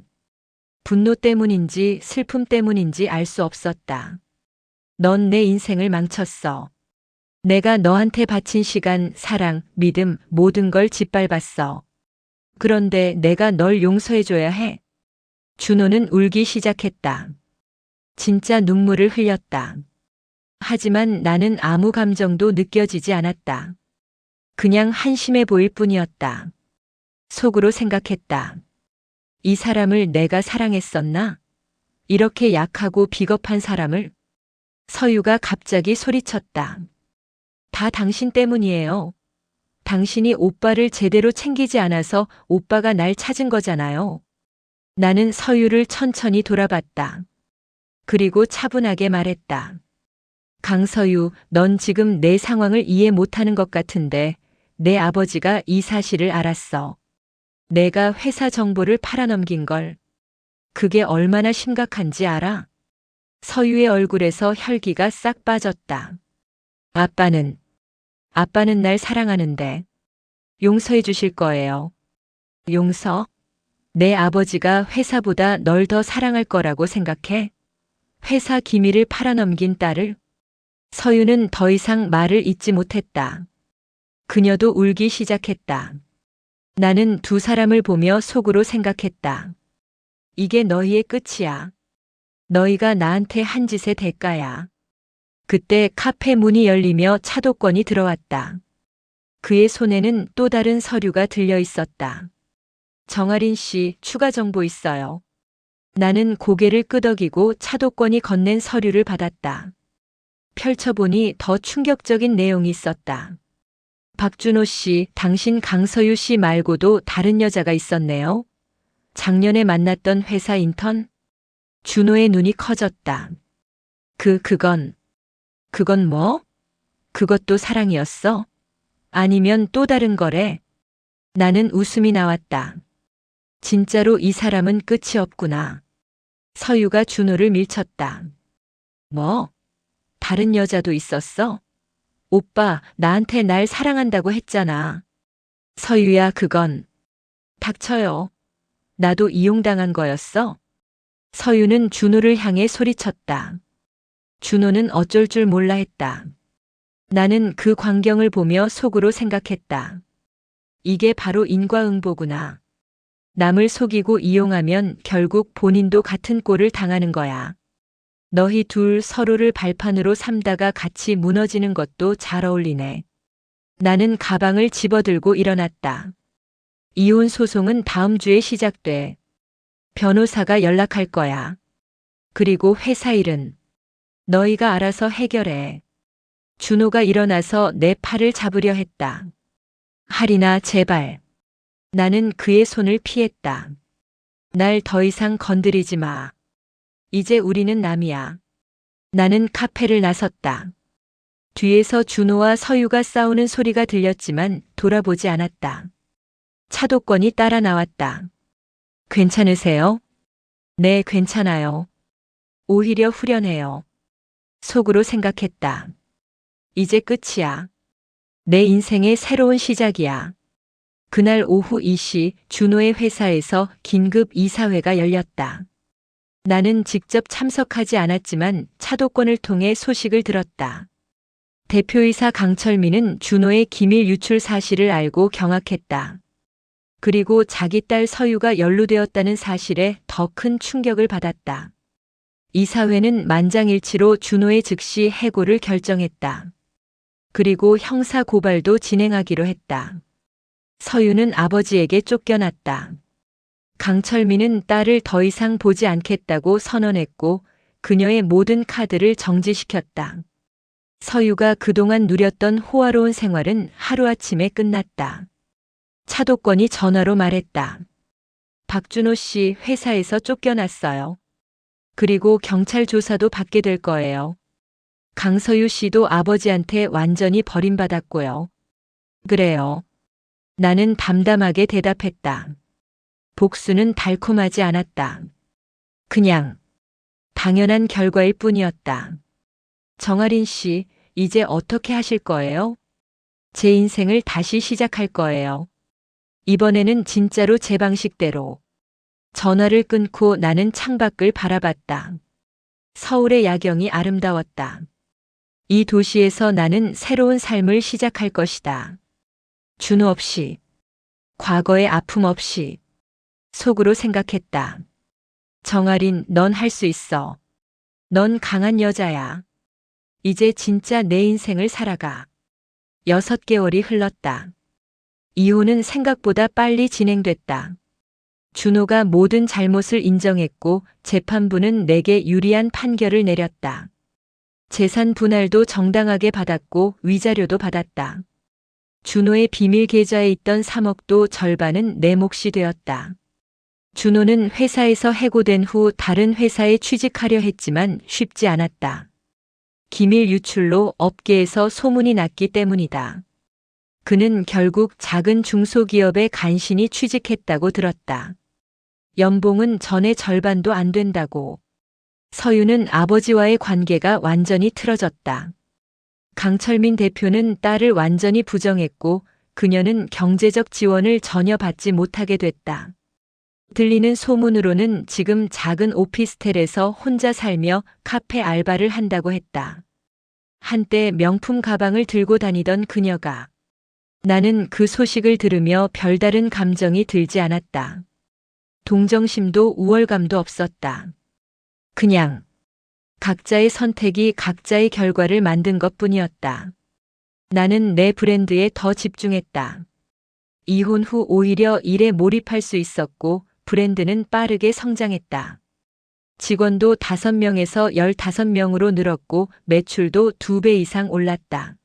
분노 때문인지 슬픔 때문인지 알 수 없었다. 넌 내 인생을 망쳤어. 내가 너한테 바친 시간, 사랑, 믿음, 모든 걸 짓밟았어. 그런데 내가 널 용서해줘야 해. 준호는 울기 시작했다. 진짜 눈물을 흘렸다. 하지만 나는 아무 감정도 느껴지지 않았다. 그냥 한심해 보일 뿐이었다. 속으로 생각했다. 이 사람을 내가 사랑했었나? 이렇게 약하고 비겁한 사람을? 서유가 갑자기 소리쳤다. 다 당신 때문이에요. 당신이 오빠를 제대로 챙기지 않아서 오빠가 날 찾은 거잖아요. 나는 서유를 천천히 돌아봤다. 그리고 차분하게 말했다. 강서유, 넌 지금 내 상황을 이해 못하는 것 같은데 내 아버지가 이 사실을 알았어. 내가 회사 정보를 팔아넘긴 걸. 그게 얼마나 심각한지 알아? 서유의 얼굴에서 혈기가 싹 빠졌다. 아빠는 날 사랑하는데 용서해 주실 거예요. 용서? 내 아버지가 회사보다 널 더 사랑할 거라고 생각해? 회사 기밀을 팔아넘긴 딸을? 서유는 더 이상 말을 잇지 못했다. 그녀도 울기 시작했다. 나는 두 사람을 보며 속으로 생각했다. 이게 너희의 끝이야. 너희가 나한테 한 짓의 대가야. 그때 카페 문이 열리며 차도권이 들어왔다. 그의 손에는 또 다른 서류가 들려 있었다. 정아린 씨, 추가 정보 있어요. 나는 고개를 끄덕이고 차도권이 건넨 서류를 받았다. 펼쳐보니 더 충격적인 내용이 있었다. 박준호 씨, 당신 강서유 씨 말고도 다른 여자가 있었네요. 작년에 만났던 회사 인턴? 준호의 눈이 커졌다. 그건 뭐? 그것도 사랑이었어? 아니면 또 다른 거래? 나는 웃음이 나왔다. 진짜로 이 사람은 끝이 없구나. 서유가 준호를 밀쳤다. 뭐? 다른 여자도 있었어? 오빠, 나한테 날 사랑한다고 했잖아. 서유야, 그건. 닥쳐요. 나도 이용당한 거였어. 서유는 준호를 향해 소리쳤다. 준호는 어쩔 줄 몰라 했다. 나는 그 광경을 보며 속으로 생각했다. 이게 바로 인과응보구나. 남을 속이고 이용하면 결국 본인도 같은 꼴을 당하는 거야. 너희 둘 서로를 발판으로 삼다가 같이 무너지는 것도 잘 어울리네. 나는 가방을 집어들고 일어났다. 이혼 소송은 다음 주에 시작돼. 변호사가 연락할 거야. 그리고 회사 일은 너희가 알아서 해결해. 준호가 일어나서 내 팔을 잡으려 했다. 하리나, 제발. 나는 그의 손을 피했다. 날 더 이상 건드리지 마. 이제 우리는 남이야. 나는 카페를 나섰다. 뒤에서 준호와 서유가 싸우는 소리가 들렸지만 돌아보지 않았다. 차도권이 따라 나왔다. 괜찮으세요? 네, 괜찮아요. 오히려 후련해요. 속으로 생각했다. 이제 끝이야. 내 인생의 새로운 시작이야. 그날 오후 2시 준호의 회사에서 긴급 이사회가 열렸다. 나는 직접 참석하지 않았지만 차도권을 통해 소식을 들었다. 대표이사 강철민은 준호의 기밀 유출 사실을 알고 경악했다. 그리고 자기 딸 서유가 연루되었다는 사실에 더 큰 충격을 받았다. 이사회는 만장일치로 준호의 즉시 해고를 결정했다. 그리고 형사 고발도 진행하기로 했다. 서유는 아버지에게 쫓겨났다. 강철민은 딸을 더 이상 보지 않겠다고 선언했고 그녀의 모든 카드를 정지시켰다. 서유가 그동안 누렸던 호화로운 생활은 하루아침에 끝났다. 차도권이 전화로 말했다. 박준호 씨 회사에서 쫓겨났어요. 그리고 경찰 조사도 받게 될 거예요. 강서유 씨도 아버지한테 완전히 버림받았고요. 그래요. 나는 담담하게 대답했다. 복수는 달콤하지 않았다. 그냥 당연한 결과일 뿐이었다. 정아린 씨, 이제 어떻게 하실 거예요? 제 인생을 다시 시작할 거예요. 이번에는 진짜로 제 방식대로. 전화를 끊고 나는 창밖을 바라봤다. 서울의 야경이 아름다웠다. 이 도시에서 나는 새로운 삶을 시작할 것이다. 준호 없이, 과거의 아픔 없이. 속으로 생각했다. 정아린, 넌 할 수 있어. 넌 강한 여자야. 이제 진짜 내 인생을 살아가. 6개월이 흘렀다. 이혼은 생각보다 빨리 진행됐다. 준호가 모든 잘못을 인정했고 재판부는 내게 유리한 판결을 내렸다. 재산 분할도 정당하게 받았고 위자료도 받았다. 준호의 비밀 계좌에 있던 3억도 절반은 내 몫이 되었다. 준호는 회사에서 해고된 후 다른 회사에 취직하려 했지만 쉽지 않았다. 기밀 유출로 업계에서 소문이 났기 때문이다. 그는 결국 작은 중소기업에 간신히 취직했다고 들었다. 연봉은 전의 절반도 안 된다고. 서유는 아버지와의 관계가 완전히 틀어졌다. 강철민 대표는 딸을 완전히 부정했고 그녀는 경제적 지원을 전혀 받지 못하게 됐다. 들리는 소문으로는 지금 작은 오피스텔에서 혼자 살며 카페 알바를 한다고 했다. 한때 명품 가방을 들고 다니던 그녀가. 나는 그 소식을 들으며 별다른 감정이 들지 않았다. 동정심도 우월감도 없었다. 그냥 각자의 선택이 각자의 결과를 만든 것뿐이었다. 나는 내 브랜드에 더 집중했다. 이혼 후 오히려 일에 몰입할 수 있었고 브랜드는 빠르게 성장했다. 직원도 5명에서 15명으로 늘었고 매출도 2배 이상 올랐다.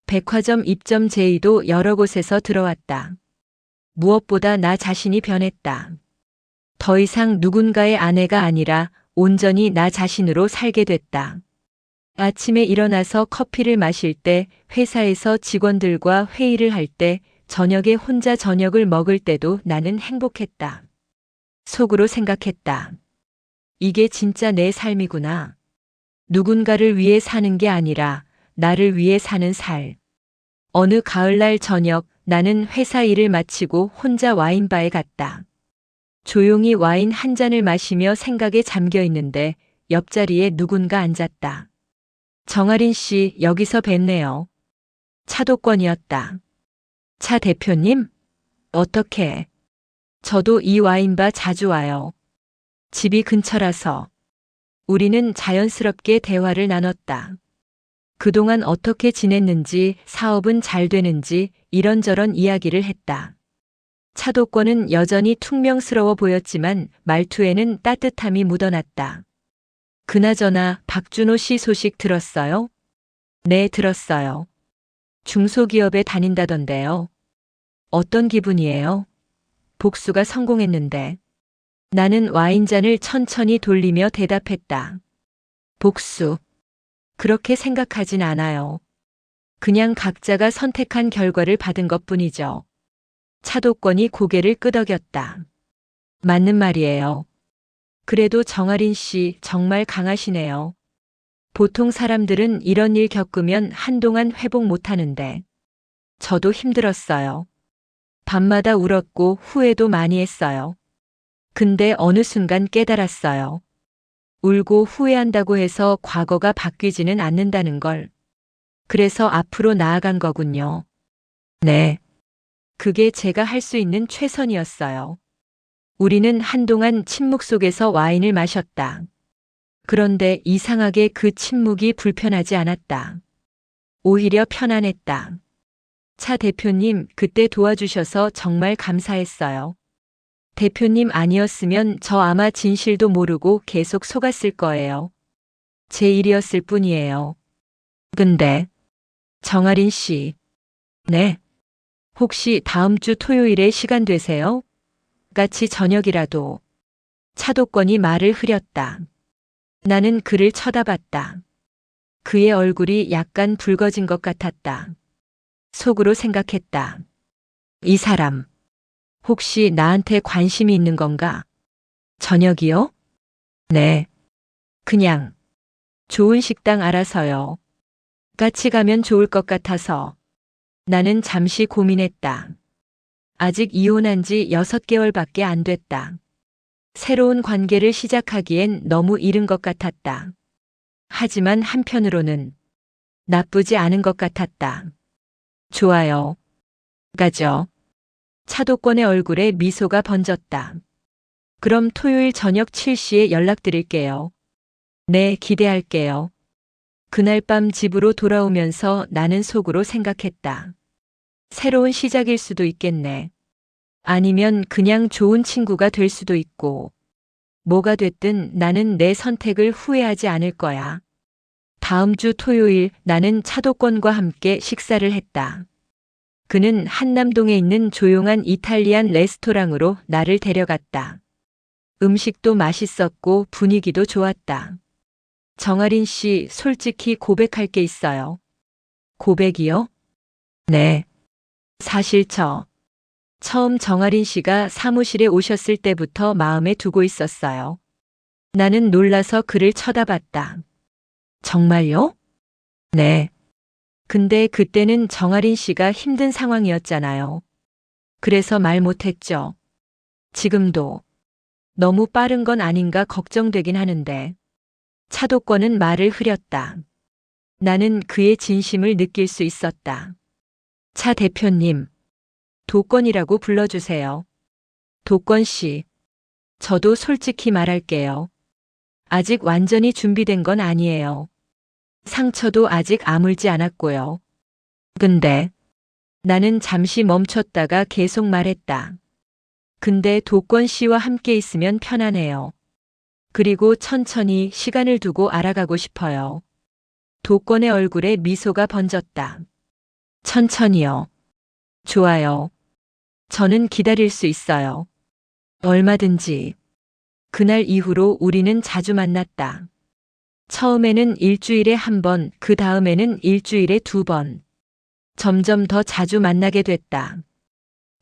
백화점 입점 제의도 여러 곳에서 들어왔다. 무엇보다 나 자신이 변했다. 더 이상 누군가의 아내가 아니라 온전히 나 자신으로 살게 됐다. 아침에 일어나서 커피를 마실 때, 회사에서 직원들과 회의를 할 때, 저녁에 혼자 저녁을 먹을 때도 나는 행복했다. 속으로 생각했다. 이게 진짜 내 삶이구나. 누군가를 위해 사는 게 아니라 나를 위해 사는 살. 어느 가을날 저녁 나는 회사 일을 마치고 혼자 와인바에 갔다. 조용히 와인 한 잔을 마시며 생각에 잠겨 있는데 옆자리에 누군가 앉았다. 정아린 씨, 여기서 뵙네요. 차도권이었다. 차 대표님? 어떻게? 저도 이 와인바 자주 와요. 집이 근처라서. 우리는 자연스럽게 대화를 나눴다. 그동안 어떻게 지냈는지, 사업은 잘 되는지 이런저런 이야기를 했다. 차도권은 여전히 퉁명스러워 보였지만 말투에는 따뜻함이 묻어났다. 그나저나 박준호 씨 소식 들었어요? 네, 들었어요. 중소기업에 다닌다던데요. 어떤 기분이에요? 복수가 성공했는데. 나는 와인잔을 천천히 돌리며 대답했다. 복수. 그렇게 생각하진 않아요. 그냥 각자가 선택한 결과를 받은 것뿐이죠. 차도권이 고개를 끄덕였다. 맞는 말이에요. 그래도 정아린 씨 정말 강하시네요. 보통 사람들은 이런 일 겪으면 한동안 회복 못하는데. 저도 힘들었어요. 밤마다 울었고 후회도 많이 했어요. 근데 어느 순간 깨달았어요. 울고 후회한다고 해서 과거가 바뀌지는 않는다는 걸. 그래서 앞으로 나아간 거군요. 네. 그게 제가 할 수 있는 최선이었어요. 우리는 한동안 침묵 속에서 와인을 마셨다. 그런데 이상하게 그 침묵이 불편하지 않았다. 오히려 편안했다. 차 대표님, 그때 도와주셔서 정말 감사했어요. 대표님 아니었으면 저 아마 진실도 모르고 계속 속았을 거예요. 제 일이었을 뿐이에요. 근데, 정아린 씨. 네. 혹시 다음 주 토요일에 시간 되세요? 같이 저녁이라도. 차도권이 말을 흐렸다. 나는 그를 쳐다봤다. 그의 얼굴이 약간 붉어진 것 같았다. 속으로 생각했다. 이 사람, 혹시 나한테 관심이 있는 건가? 저녁이요? 네. 그냥, 좋은 식당 알아서요. 같이 가면 좋을 것 같아서. 나는 잠시 고민했다. 아직 이혼한 지 6개월밖에 안 됐다. 새로운 관계를 시작하기엔 너무 이른 것 같았다. 하지만 한편으로는 나쁘지 않은 것 같았다. 좋아요. 가죠. 차도권의 얼굴에 미소가 번졌다. 그럼 토요일 저녁 7시에 연락드릴게요. 네, 기대할게요. 그날 밤 집으로 돌아오면서 나는 속으로 생각했다. 새로운 시작일 수도 있겠네. 아니면 그냥 좋은 친구가 될 수도 있고. 뭐가 됐든 나는 내 선택을 후회하지 않을 거야. 다음 주 토요일 나는 차도권과 함께 식사를 했다. 그는 한남동에 있는 조용한 이탈리안 레스토랑으로 나를 데려갔다. 음식도 맛있었고 분위기도 좋았다. 정아린 씨, 솔직히 고백할 게 있어요. 고백이요? 네. 사실 처음 정아린 씨가 사무실에 오셨을 때부터 마음에 두고 있었어요. 나는 놀라서 그를 쳐다봤다. 정말요? 네. 근데 그때는 정아린 씨가 힘든 상황이었잖아요. 그래서 말 못했죠. 지금도 너무 빠른 건 아닌가 걱정되긴 하는데. 차도권은 말을 흐렸다. 나는 그의 진심을 느낄 수 있었다. 차 대표님, 도권이라고 불러주세요. 도권 씨, 저도 솔직히 말할게요. 아직 완전히 준비된 건 아니에요. 상처도 아직 아물지 않았고요. 근데 나는 잠시 멈췄다가 계속 말했다. 근데 도권 씨와 함께 있으면 편하네요. 그리고 천천히 시간을 두고 알아가고 싶어요. 도권의 얼굴에 미소가 번졌다. 천천히요. 좋아요. 저는 기다릴 수 있어요. 얼마든지. 그날 이후로 우리는 자주 만났다. 처음에는 일주일에 한 번, 그 다음에는 일주일에 2번. 점점 더 자주 만나게 됐다.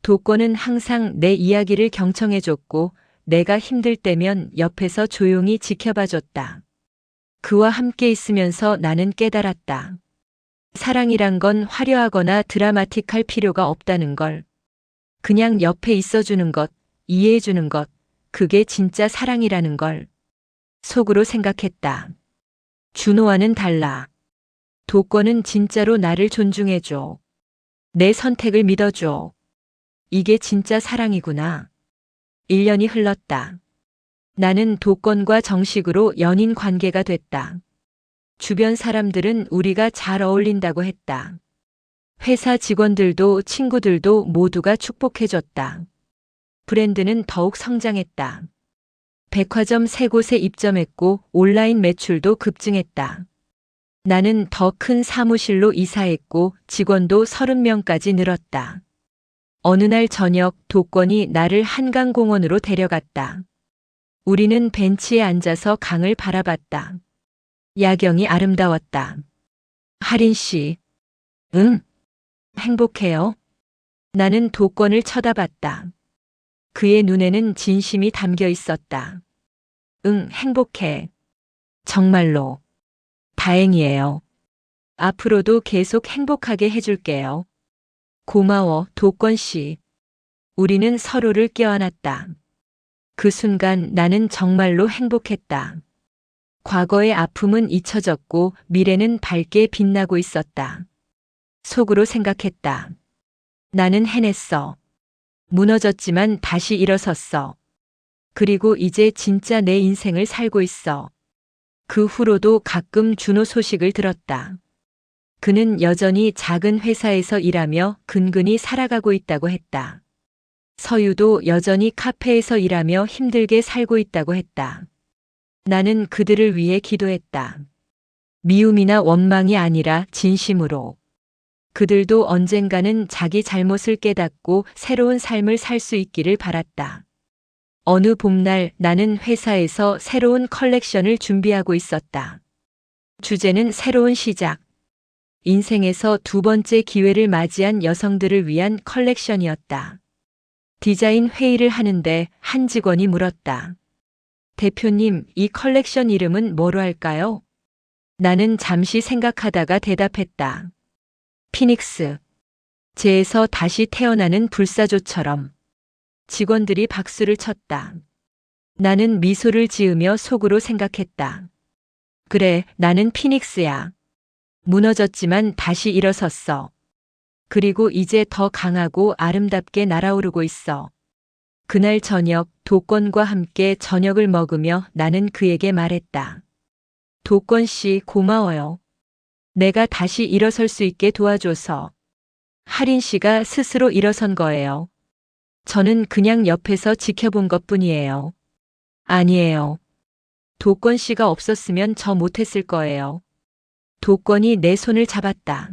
도권은 항상 내 이야기를 경청해줬고 내가 힘들 때면 옆에서 조용히 지켜봐줬다. 그와 함께 있으면서 나는 깨달았다. 사랑이란 건 화려하거나 드라마틱할 필요가 없다는 걸. 그냥 옆에 있어주는 것, 이해해주는 것, 그게 진짜 사랑이라는 걸. 속으로 생각했다. 준호와는 달라. 도권은 진짜로 나를 존중해줘. 내 선택을 믿어줘. 이게 진짜 사랑이구나. 1년이 흘렀다. 나는 도권과 정식으로 연인 관계가 됐다. 주변 사람들은 우리가 잘 어울린다고 했다. 회사 직원들도 친구들도 모두가 축복해줬다. 브랜드는 더욱 성장했다. 백화점 3곳에 입점했고 온라인 매출도 급증했다. 나는 더 큰 사무실로 이사했고 직원도 30명까지 늘었다. 어느 날 저녁 도권이 나를 한강공원으로 데려갔다. 우리는 벤치에 앉아서 강을 바라봤다. 야경이 아름다웠다. 하린 씨. 응. 행복해요. 나는 도권을 쳐다봤다. 그의 눈에는 진심이 담겨 있었다. 응, 행복해. 정말로. 다행이에요. 앞으로도 계속 행복하게 해줄게요. 고마워, 도권 씨. 우리는 서로를 껴안았다. 그 순간 나는 정말로 행복했다. 과거의 아픔은 잊혀졌고 미래는 밝게 빛나고 있었다. 속으로 생각했다. 나는 해냈어. 무너졌지만 다시 일어섰어. 그리고 이제 진짜 내 인생을 살고 있어. 그 후로도 가끔 준호 소식을 들었다. 그는 여전히 작은 회사에서 일하며 근근히 살아가고 있다고 했다. 서유도 여전히 카페에서 일하며 힘들게 살고 있다고 했다. 나는 그들을 위해 기도했다. 미움이나 원망이 아니라 진심으로. 그들도 언젠가는 자기 잘못을 깨닫고 새로운 삶을 살 수 있기를 바랐다. 어느 봄날 나는 회사에서 새로운 컬렉션을 준비하고 있었다. 주제는 새로운 시작. 인생에서 두 번째 기회를 맞이한 여성들을 위한 컬렉션이었다. 디자인 회의를 하는데 한 직원이 물었다. 대표님, 이 컬렉션 이름은 뭐로 할까요? 나는 잠시 생각하다가 대답했다. 피닉스. 재에서 다시 태어나는 불사조처럼. 직원들이 박수를 쳤다. 나는 미소를 지으며 속으로 생각했다. 그래, 나는 피닉스야. 무너졌지만 다시 일어섰어. 그리고 이제 더 강하고 아름답게 날아오르고 있어. 그날 저녁 도권과 함께 저녁을 먹으며 나는 그에게 말했다. 도권 씨, 고마워요. 내가 다시 일어설 수 있게 도와줘서. 할인 씨가 스스로 일어선 거예요. 저는 그냥 옆에서 지켜본 것뿐이에요. 아니에요. 도권 씨가 없었으면 저 못했을 거예요. 도권이 내 손을 잡았다.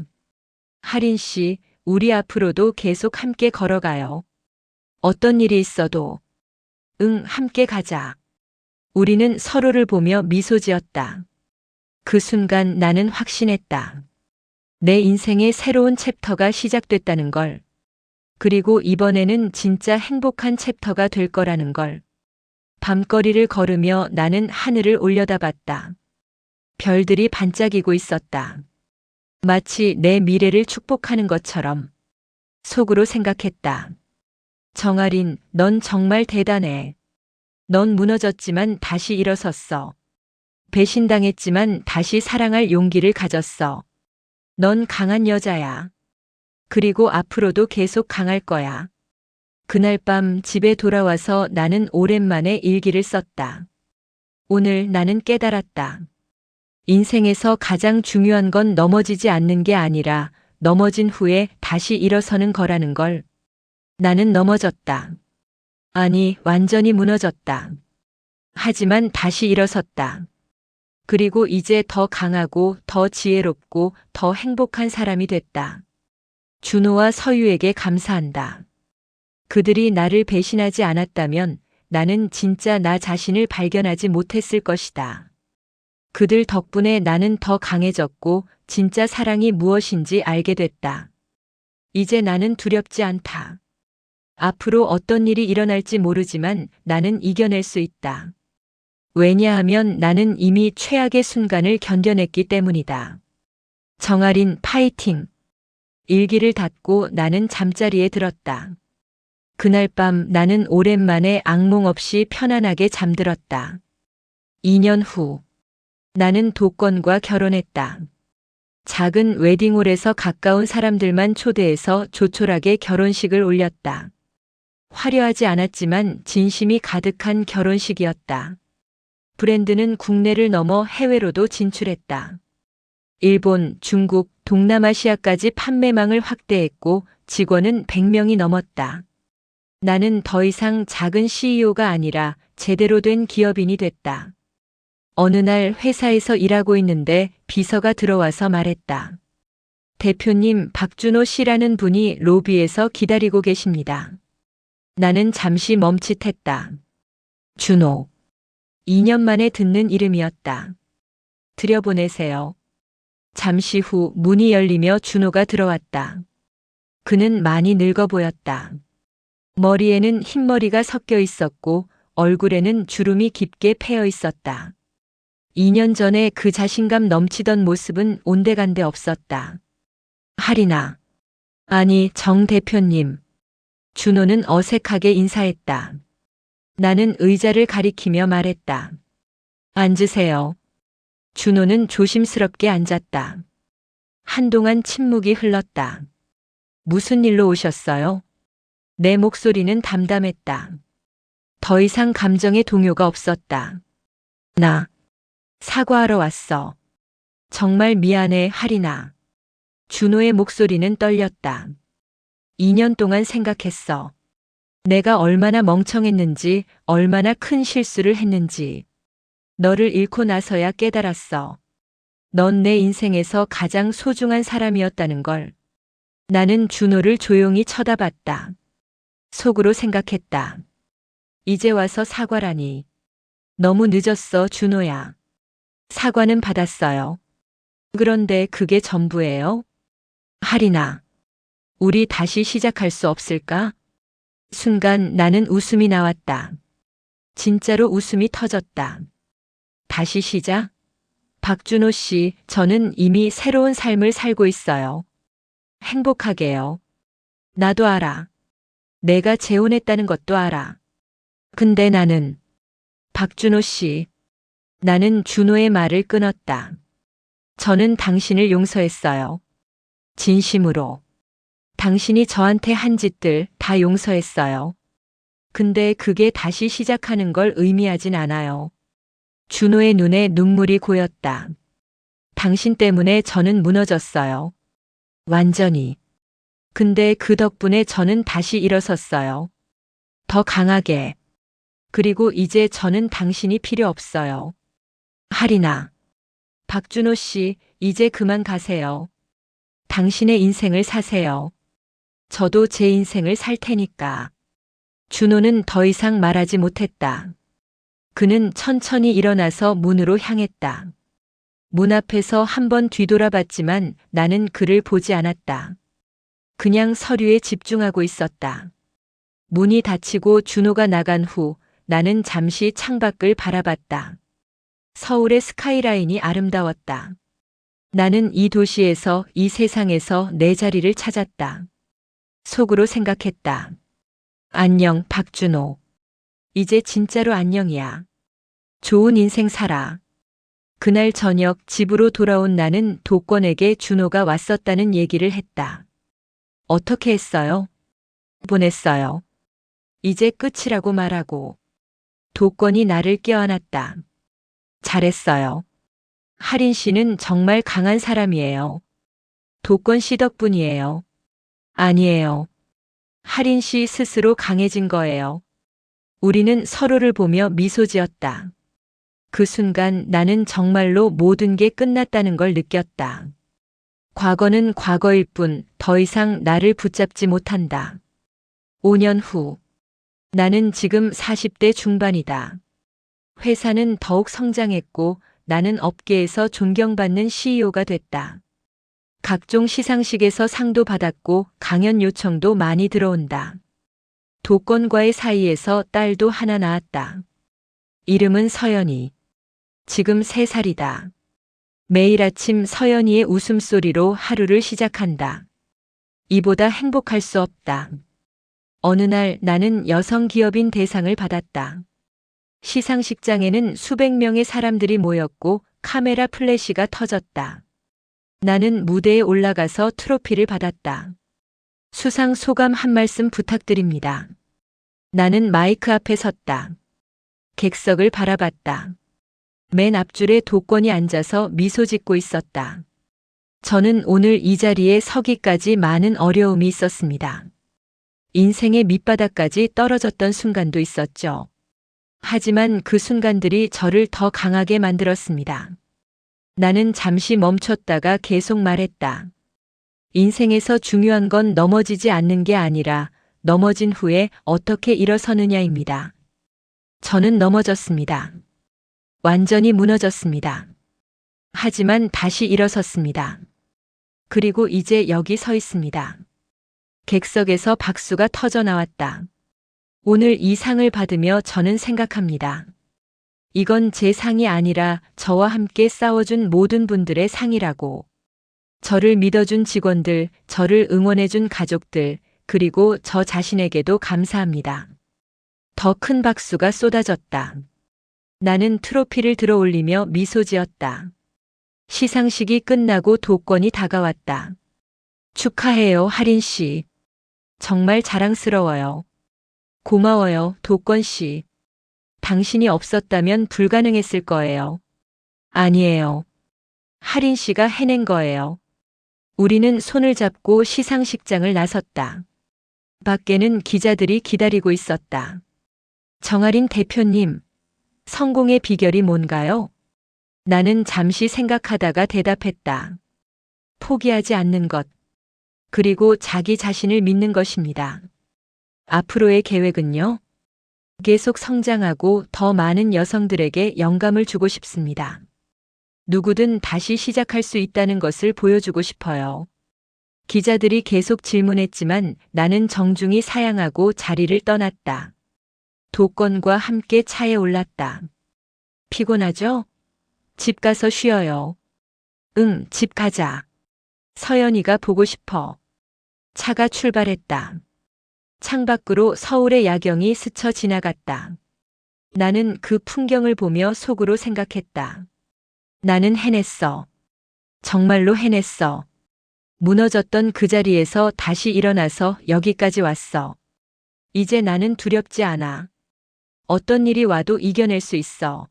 할인 씨, 우리 앞으로도 계속 함께 걸어가요. 어떤 일이 있어도. 응, 함께 가자. 우리는 서로를 보며 미소 지었다. 그 순간 나는 확신했다. 내 인생의 새로운 챕터가 시작됐다는 걸. 그리고 이번에는 진짜 행복한 챕터가 될 거라는 걸. 밤거리를 걸으며 나는 하늘을 올려다봤다. 별들이 반짝이고 있었다. 마치 내 미래를 축복하는 것처럼. 속으로 생각했다. 정아린, 넌 정말 대단해. 넌 무너졌지만 다시 일어섰어. 배신당했지만 다시 사랑할 용기를 가졌어. 넌 강한 여자야. 그리고 앞으로도 계속 강할 거야. 그날 밤 집에 돌아와서 나는 오랜만에 일기를 썼다. 오늘 나는 깨달았다. 인생에서 가장 중요한 건 넘어지지 않는 게 아니라 넘어진 후에 다시 일어서는 거라는 걸. 나는 넘어졌다. 아니, 완전히 무너졌다. 하지만 다시 일어섰다. 그리고 이제 더 강하고 더 지혜롭고 더 행복한 사람이 됐다. 준호와 서유에게 감사한다. 그들이 나를 배신하지 않았다면 나는 진짜 나 자신을 발견하지 못했을 것이다. 그들 덕분에 나는 더 강해졌고 진짜 사랑이 무엇인지 알게 됐다. 이제 나는 두렵지 않다. 앞으로 어떤 일이 일어날지 모르지만 나는 이겨낼 수 있다. 왜냐하면 나는 이미 최악의 순간을 견뎌냈기 때문이다. 정아린, 파이팅! 일기를 닫고 나는 잠자리에 들었다. 그날 밤 나는 오랜만에 악몽 없이 편안하게 잠들었다. 2년 후, 나는 도권과 결혼했다. 작은 웨딩홀에서 가까운 사람들만 초대해서 조촐하게 결혼식을 올렸다. 화려하지 않았지만 진심이 가득한 결혼식이었다. 브랜드는 국내를 넘어 해외로도 진출했다. 일본, 중국, 동남아시아까지 판매망을 확대했고 직원은 100명이 넘었다. 나는 더 이상 작은 CEO가 아니라 제대로 된 기업인이 됐다. 어느 날 회사에서 일하고 있는데 비서가 들어와서 말했다. 대표님, 박준호 씨라는 분이 로비에서 기다리고 계십니다. 나는 잠시 멈칫했다. 준호. 2년 만에 듣는 이름이었다. 들여보내세요. 잠시 후 문이 열리며 준호가 들어왔다. 그는 많이 늙어 보였다. 머리에는 흰머리가 섞여 있었고 얼굴에는 주름이 깊게 패여 있었다. 2년 전에 그 자신감 넘치던 모습은 온데간데 없었다. 할인아. 아니, 정 대표님. 준호는 어색하게 인사했다. 나는 의자를 가리키며 말했다. 앉으세요. 준호는 조심스럽게 앉았다. 한동안 침묵이 흘렀다. 무슨 일로 오셨어요? 내 목소리는 담담했다. 더 이상 감정의 동요가 없었다. 나 사과하러 왔어. 정말 미안해, 할인아. 준호의 목소리는 떨렸다. 2년 동안 생각했어. 내가 얼마나 멍청했는지, 얼마나 큰 실수를 했는지. 너를 잃고 나서야 깨달았어. 넌 내 인생에서 가장 소중한 사람이었다는 걸. 나는 준호를 조용히 쳐다봤다. 속으로 생각했다. 이제 와서 사과라니. 너무 늦었어, 준호야. 사과는 받았어요. 그런데 그게 전부예요? 하리나, 우리 다시 시작할 수 없을까? 순간 나는 웃음이 나왔다. 진짜로 웃음이 터졌다. 다시 시작? 박준호 씨, 저는 이미 새로운 삶을 살고 있어요. 행복하게요. 나도 알아. 내가 재혼했다는 것도 알아. 근데 나는, 박준호 씨, 나는 준호의 말을 끊었다. 저는 당신을 용서했어요. 진심으로. 당신이 저한테 한 짓들 다 용서했어요. 근데 그게 다시 시작하는 걸 의미하진 않아요. 준호의 눈에 눈물이 고였다. 당신 때문에 저는 무너졌어요. 완전히. 근데 그 덕분에 저는 다시 일어섰어요. 더 강하게. 그리고 이제 저는 당신이 필요 없어요. 하리나. 박준호 씨, 이제 그만 가세요. 당신의 인생을 사세요. 저도 제 인생을 살 테니까. 준호는 더 이상 말하지 못했다. 그는 천천히 일어나서 문으로 향했다. 문 앞에서 한번 뒤돌아봤지만 나는 그를 보지 않았다. 그냥 서류에 집중하고 있었다. 문이 닫히고 준호가 나간 후 나는 잠시 창밖을 바라봤다. 서울의 스카이라인이 아름다웠다. 나는 이 도시에서, 이 세상에서 내 자리를 찾았다. 속으로 생각했다. 안녕, 박준호. 이제 진짜로 안녕이야. 좋은 인생 살아. 그날 저녁 집으로 돌아온 나는 도권에게 준호가 왔었다는 얘기를 했다. 어떻게 했어요? 보냈어요. 이제 끝이라고 말하고. 도권이 나를 껴안았다. 잘했어요. 하린 씨는 정말 강한 사람이에요. 도권 씨 덕분이에요. 아니에요. 하린 씨 스스로 강해진 거예요. 우리는 서로를 보며 미소 지었다. 그 순간 나는 정말로 모든 게 끝났다는 걸 느꼈다. 과거는 과거일 뿐 더 이상 나를 붙잡지 못한다. 5년 후. 나는 지금 40대 중반이다. 회사는 더욱 성장했고 나는 업계에서 존경받는 CEO가 됐다. 각종 시상식에서 상도 받았고 강연 요청도 많이 들어온다. 도권과의 사이에서 딸도 하나 낳았다. 이름은 서연이. 지금 3살이다. 매일 아침 서연이의 웃음소리로 하루를 시작한다. 이보다 행복할 수 없다. 어느 날 나는 여성 기업인 대상을 받았다. 시상식장에는 수백 명의 사람들이 모였고 카메라 플래시가 터졌다. 나는 무대에 올라가서 트로피를 받았다. 수상 소감 한 말씀 부탁드립니다. 나는 마이크 앞에 섰다. 객석을 바라봤다. 맨 앞줄에 도권이 앉아서 미소 짓고 있었다. 저는 오늘 이 자리에 서기까지 많은 어려움이 있었습니다. 인생의 밑바닥까지 떨어졌던 순간도 있었죠. 하지만 그 순간들이 저를 더 강하게 만들었습니다. 나는 잠시 멈췄다가 계속 말했다. 인생에서 중요한 건 넘어지지 않는 게 아니라 넘어진 후에 어떻게 일어서느냐입니다. 저는 넘어졌습니다. 완전히 무너졌습니다. 하지만 다시 일어섰습니다. 그리고 이제 여기 서 있습니다. 객석에서 박수가 터져 나왔다. 오늘 이 상을 받으며 저는 생각합니다. 이건 제 상이 아니라 저와 함께 싸워준 모든 분들의 상이라고. 저를 믿어준 직원들, 저를 응원해준 가족들, 그리고 저 자신에게도 감사합니다. 더 큰 박수가 쏟아졌다. 나는 트로피를 들어 올리며 미소 지었다. 시상식이 끝나고 도권이 다가왔다. 축하해요, 하린 씨. 정말 자랑스러워요. 고마워요, 도권 씨. 당신이 없었다면 불가능했을 거예요. 아니에요. 하린 씨가 해낸 거예요. 우리는 손을 잡고 시상식장을 나섰다. 밖에는 기자들이 기다리고 있었다. 정아린 대표님, 성공의 비결이 뭔가요? 나는 잠시 생각하다가 대답했다. 포기하지 않는 것, 그리고 자기 자신을 믿는 것입니다. 앞으로의 계획은요? 계속 성장하고 더 많은 여성들에게 영감을 주고 싶습니다. 누구든 다시 시작할 수 있다는 것을 보여주고 싶어요. 기자들이 계속 질문했지만 나는 정중히 사양하고 자리를 떠났다. 도권과 함께 차에 올랐다. 피곤하죠? 집 가서 쉬어요. 응, 집 가자. 서연이가 보고 싶어. 차가 출발했다. 창밖으로 서울의 야경이 스쳐 지나갔다. 나는 그 풍경을 보며 속으로 생각했다. 나는 해냈어. 정말로 해냈어. 무너졌던 그 자리에서 다시 일어나서 여기까지 왔어. 이제 나는 두렵지 않아. 어떤 일이 와도 이겨낼 수 있어.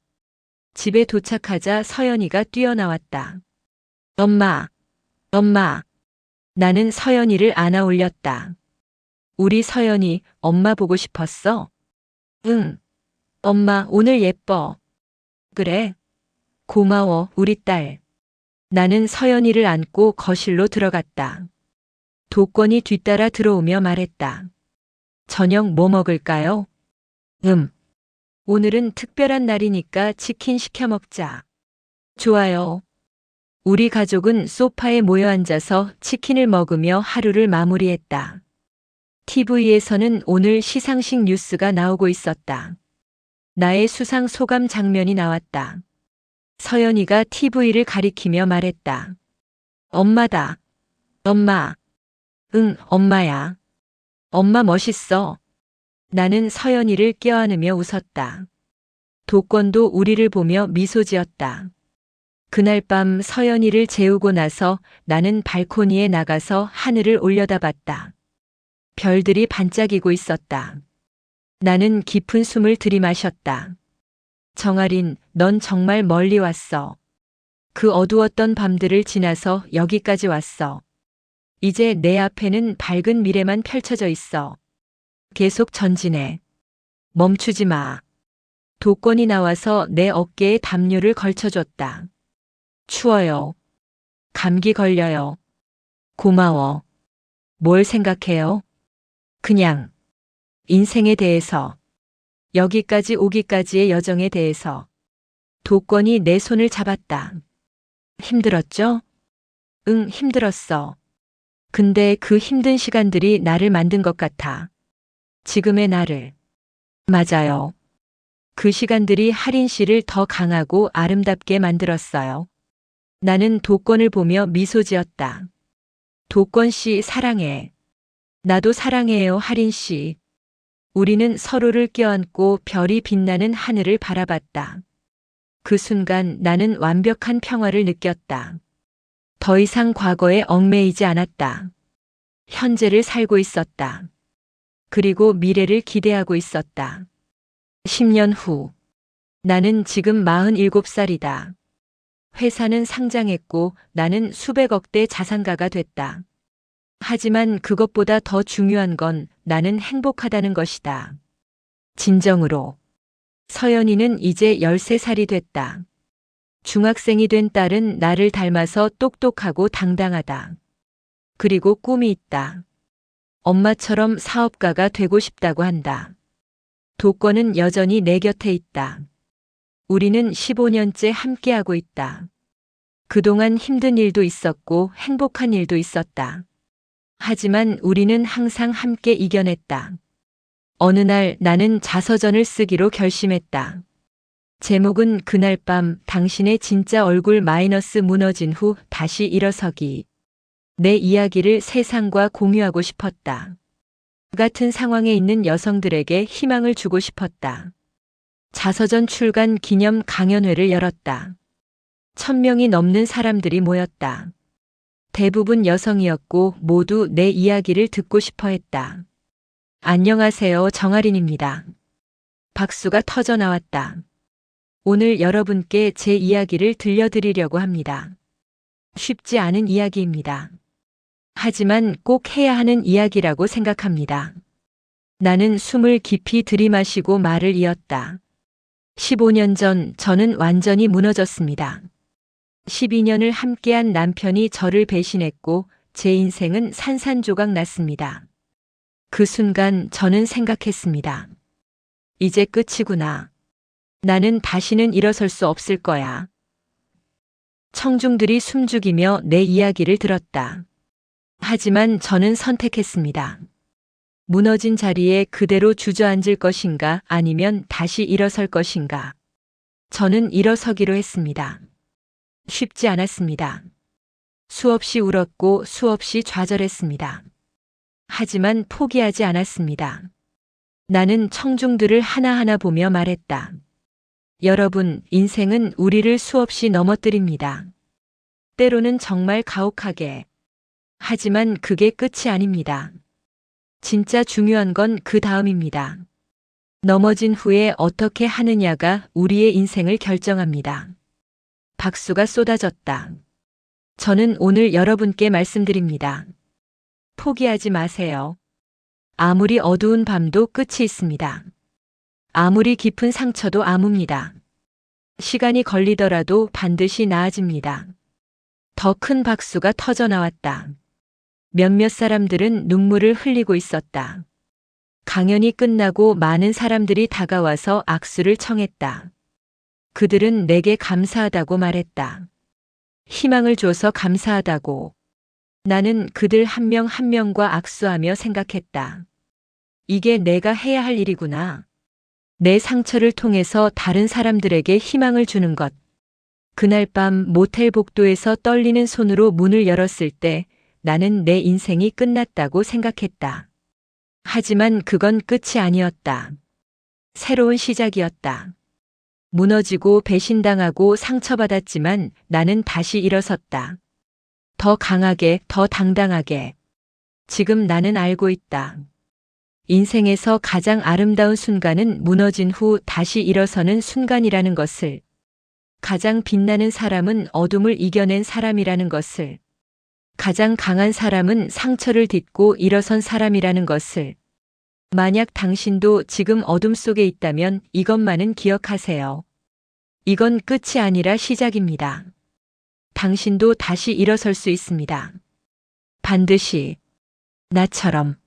집에 도착하자 서연이가 뛰어나왔다. 엄마, 엄마. 나는 서연이를 안아 올렸다. 우리 서연이 엄마 보고 싶었어? 응. 엄마 오늘 예뻐. 그래. 고마워 우리 딸. 나는 서연이를 안고 거실로 들어갔다. 도권이 뒤따라 들어오며 말했다. 저녁 뭐 먹을까요? 오늘은 특별한 날이니까 치킨 시켜 먹자. 좋아요. 우리 가족은 소파에 모여 앉아서 치킨을 먹으며 하루를 마무리했다. TV에서는 오늘 시상식 뉴스가 나오고 있었다. 나의 수상 소감 장면이 나왔다. 서연이가 TV를 가리키며 말했다. 엄마다. 엄마. 응, 엄마야. 엄마 멋있어. 나는 서연이를 껴안으며 웃었다. 도권도 우리를 보며 미소 지었다. 그날 밤 서연이를 재우고 나서 나는 발코니에 나가서 하늘을 올려다봤다. 별들이 반짝이고 있었다. 나는 깊은 숨을 들이마셨다. 정아린, 넌 정말 멀리 왔어. 그 어두웠던 밤들을 지나서 여기까지 왔어. 이제 내 앞에는 밝은 미래만 펼쳐져 있어. 계속 전진해. 멈추지 마. 도권이 나와서 내 어깨에 담요를 걸쳐줬다. 추워요. 감기 걸려요. 고마워. 뭘 생각해요? 그냥 인생에 대해서, 여기까지 오기까지의 여정에 대해서. 도권이 내 손을 잡았다. 힘들었죠? 응, 힘들었어. 근데 그 힘든 시간들이 나를 만든 것 같아. 지금의 나를. 맞아요. 그 시간들이 하린 씨를 더 강하고 아름답게 만들었어요. 나는 도권을 보며 미소 지었다. 도권 씨 사랑해. 나도 사랑해요, 하린 씨. 우리는 서로를 껴안고 별이 빛나는 하늘을 바라봤다. 그 순간 나는 완벽한 평화를 느꼈다. 더 이상 과거에 얽매이지 않았다. 현재를 살고 있었다. 그리고 미래를 기대하고 있었다. 10년 후. 나는 지금 47살이다. 회사는 상장했고 나는 수백억대 자산가가 됐다. 하지만 그것보다 더 중요한 건 나는 행복하다는 것이다. 진정으로. 서연이는 이제 13살이 됐다. 중학생이 된 딸은 나를 닮아서 똑똑하고 당당하다. 그리고 꿈이 있다. 엄마처럼 사업가가 되고 싶다고 한다. 도권은 여전히 내 곁에 있다. 우리는 15년째 함께하고 있다. 그동안 힘든 일도 있었고 행복한 일도 있었다. 하지만 우리는 항상 함께 이겨냈다. 어느 날 나는 자서전을 쓰기로 결심했다. 제목은 그날 밤 당신의 진짜 얼굴 마이너스 무너진 후 다시 일어서기. 내 이야기를 세상과 공유하고 싶었다. 같은 상황에 있는 여성들에게 희망을 주고 싶었다. 자서전 출간 기념 강연회를 열었다. 1000명이 넘는 사람들이 모였다. 대부분 여성이었고 모두 내 이야기를 듣고 싶어 했다. 안녕하세요, 정아린입니다. 박수가 터져 나왔다. 오늘 여러분께 제 이야기를 들려드리려고 합니다. 쉽지 않은 이야기입니다. 하지만 꼭 해야 하는 이야기라고 생각합니다. 나는 숨을 깊이 들이마시고 말을 이었다. 15년 전 저는 완전히 무너졌습니다. 12년을 함께한 남편이 저를 배신했고 제 인생은 산산조각 났습니다. 그 순간 저는 생각했습니다. 이제 끝이구나. 나는 다시는 일어설 수 없을 거야. 청중들이 숨죽이며 내 이야기를 들었다. 하지만 저는 선택했습니다. 무너진 자리에 그대로 주저앉을 것인가 아니면 다시 일어설 것인가. 저는 일어서기로 했습니다. 쉽지 않았습니다. 수없이 울었고 수없이 좌절했습니다. 하지만 포기하지 않았습니다. 나는 청중들을 하나하나 보며 말했다. 여러분, 인생은 우리를 수없이 넘어뜨립니다. 때로는 정말 가혹하게. 하지만 그게 끝이 아닙니다. 진짜 중요한 건 그 다음입니다. 넘어진 후에 어떻게 하느냐가 우리의 인생을 결정합니다. 박수가 쏟아졌다. 저는 오늘 여러분께 말씀드립니다. 포기하지 마세요. 아무리 어두운 밤도 끝이 있습니다. 아무리 깊은 상처도 아뭅니다. 시간이 걸리더라도 반드시 나아집니다. 더 큰 박수가 터져 나왔다. 몇몇 사람들은 눈물을 흘리고 있었다. 강연이 끝나고 많은 사람들이 다가와서 악수를 청했다. 그들은 내게 감사하다고 말했다. 희망을 줘서 감사하다고. 나는 그들 한 명 한 명과 악수하며 생각했다. 이게 내가 해야 할 일이구나. 내 상처를 통해서 다른 사람들에게 희망을 주는 것. 그날 밤 모텔 복도에서 떨리는 손으로 문을 열었을 때 나는 내 인생이 끝났다고 생각했다. 하지만 그건 끝이 아니었다. 새로운 시작이었다. 무너지고 배신당하고 상처받았지만 나는 다시 일어섰다. 더 강하게, 더 당당하게. 지금 나는 알고 있다. 인생에서 가장 아름다운 순간은 무너진 후 다시 일어서는 순간이라는 것을. 가장 빛나는 사람은 어둠을 이겨낸 사람이라는 것을. 가장 강한 사람은 상처를 딛고 일어선 사람이라는 것을. 만약 당신도 지금 어둠 속에 있다면 이것만은 기억하세요. 이건 끝이 아니라 시작입니다. 당신도 다시 일어설 수 있습니다. 반드시 나처럼.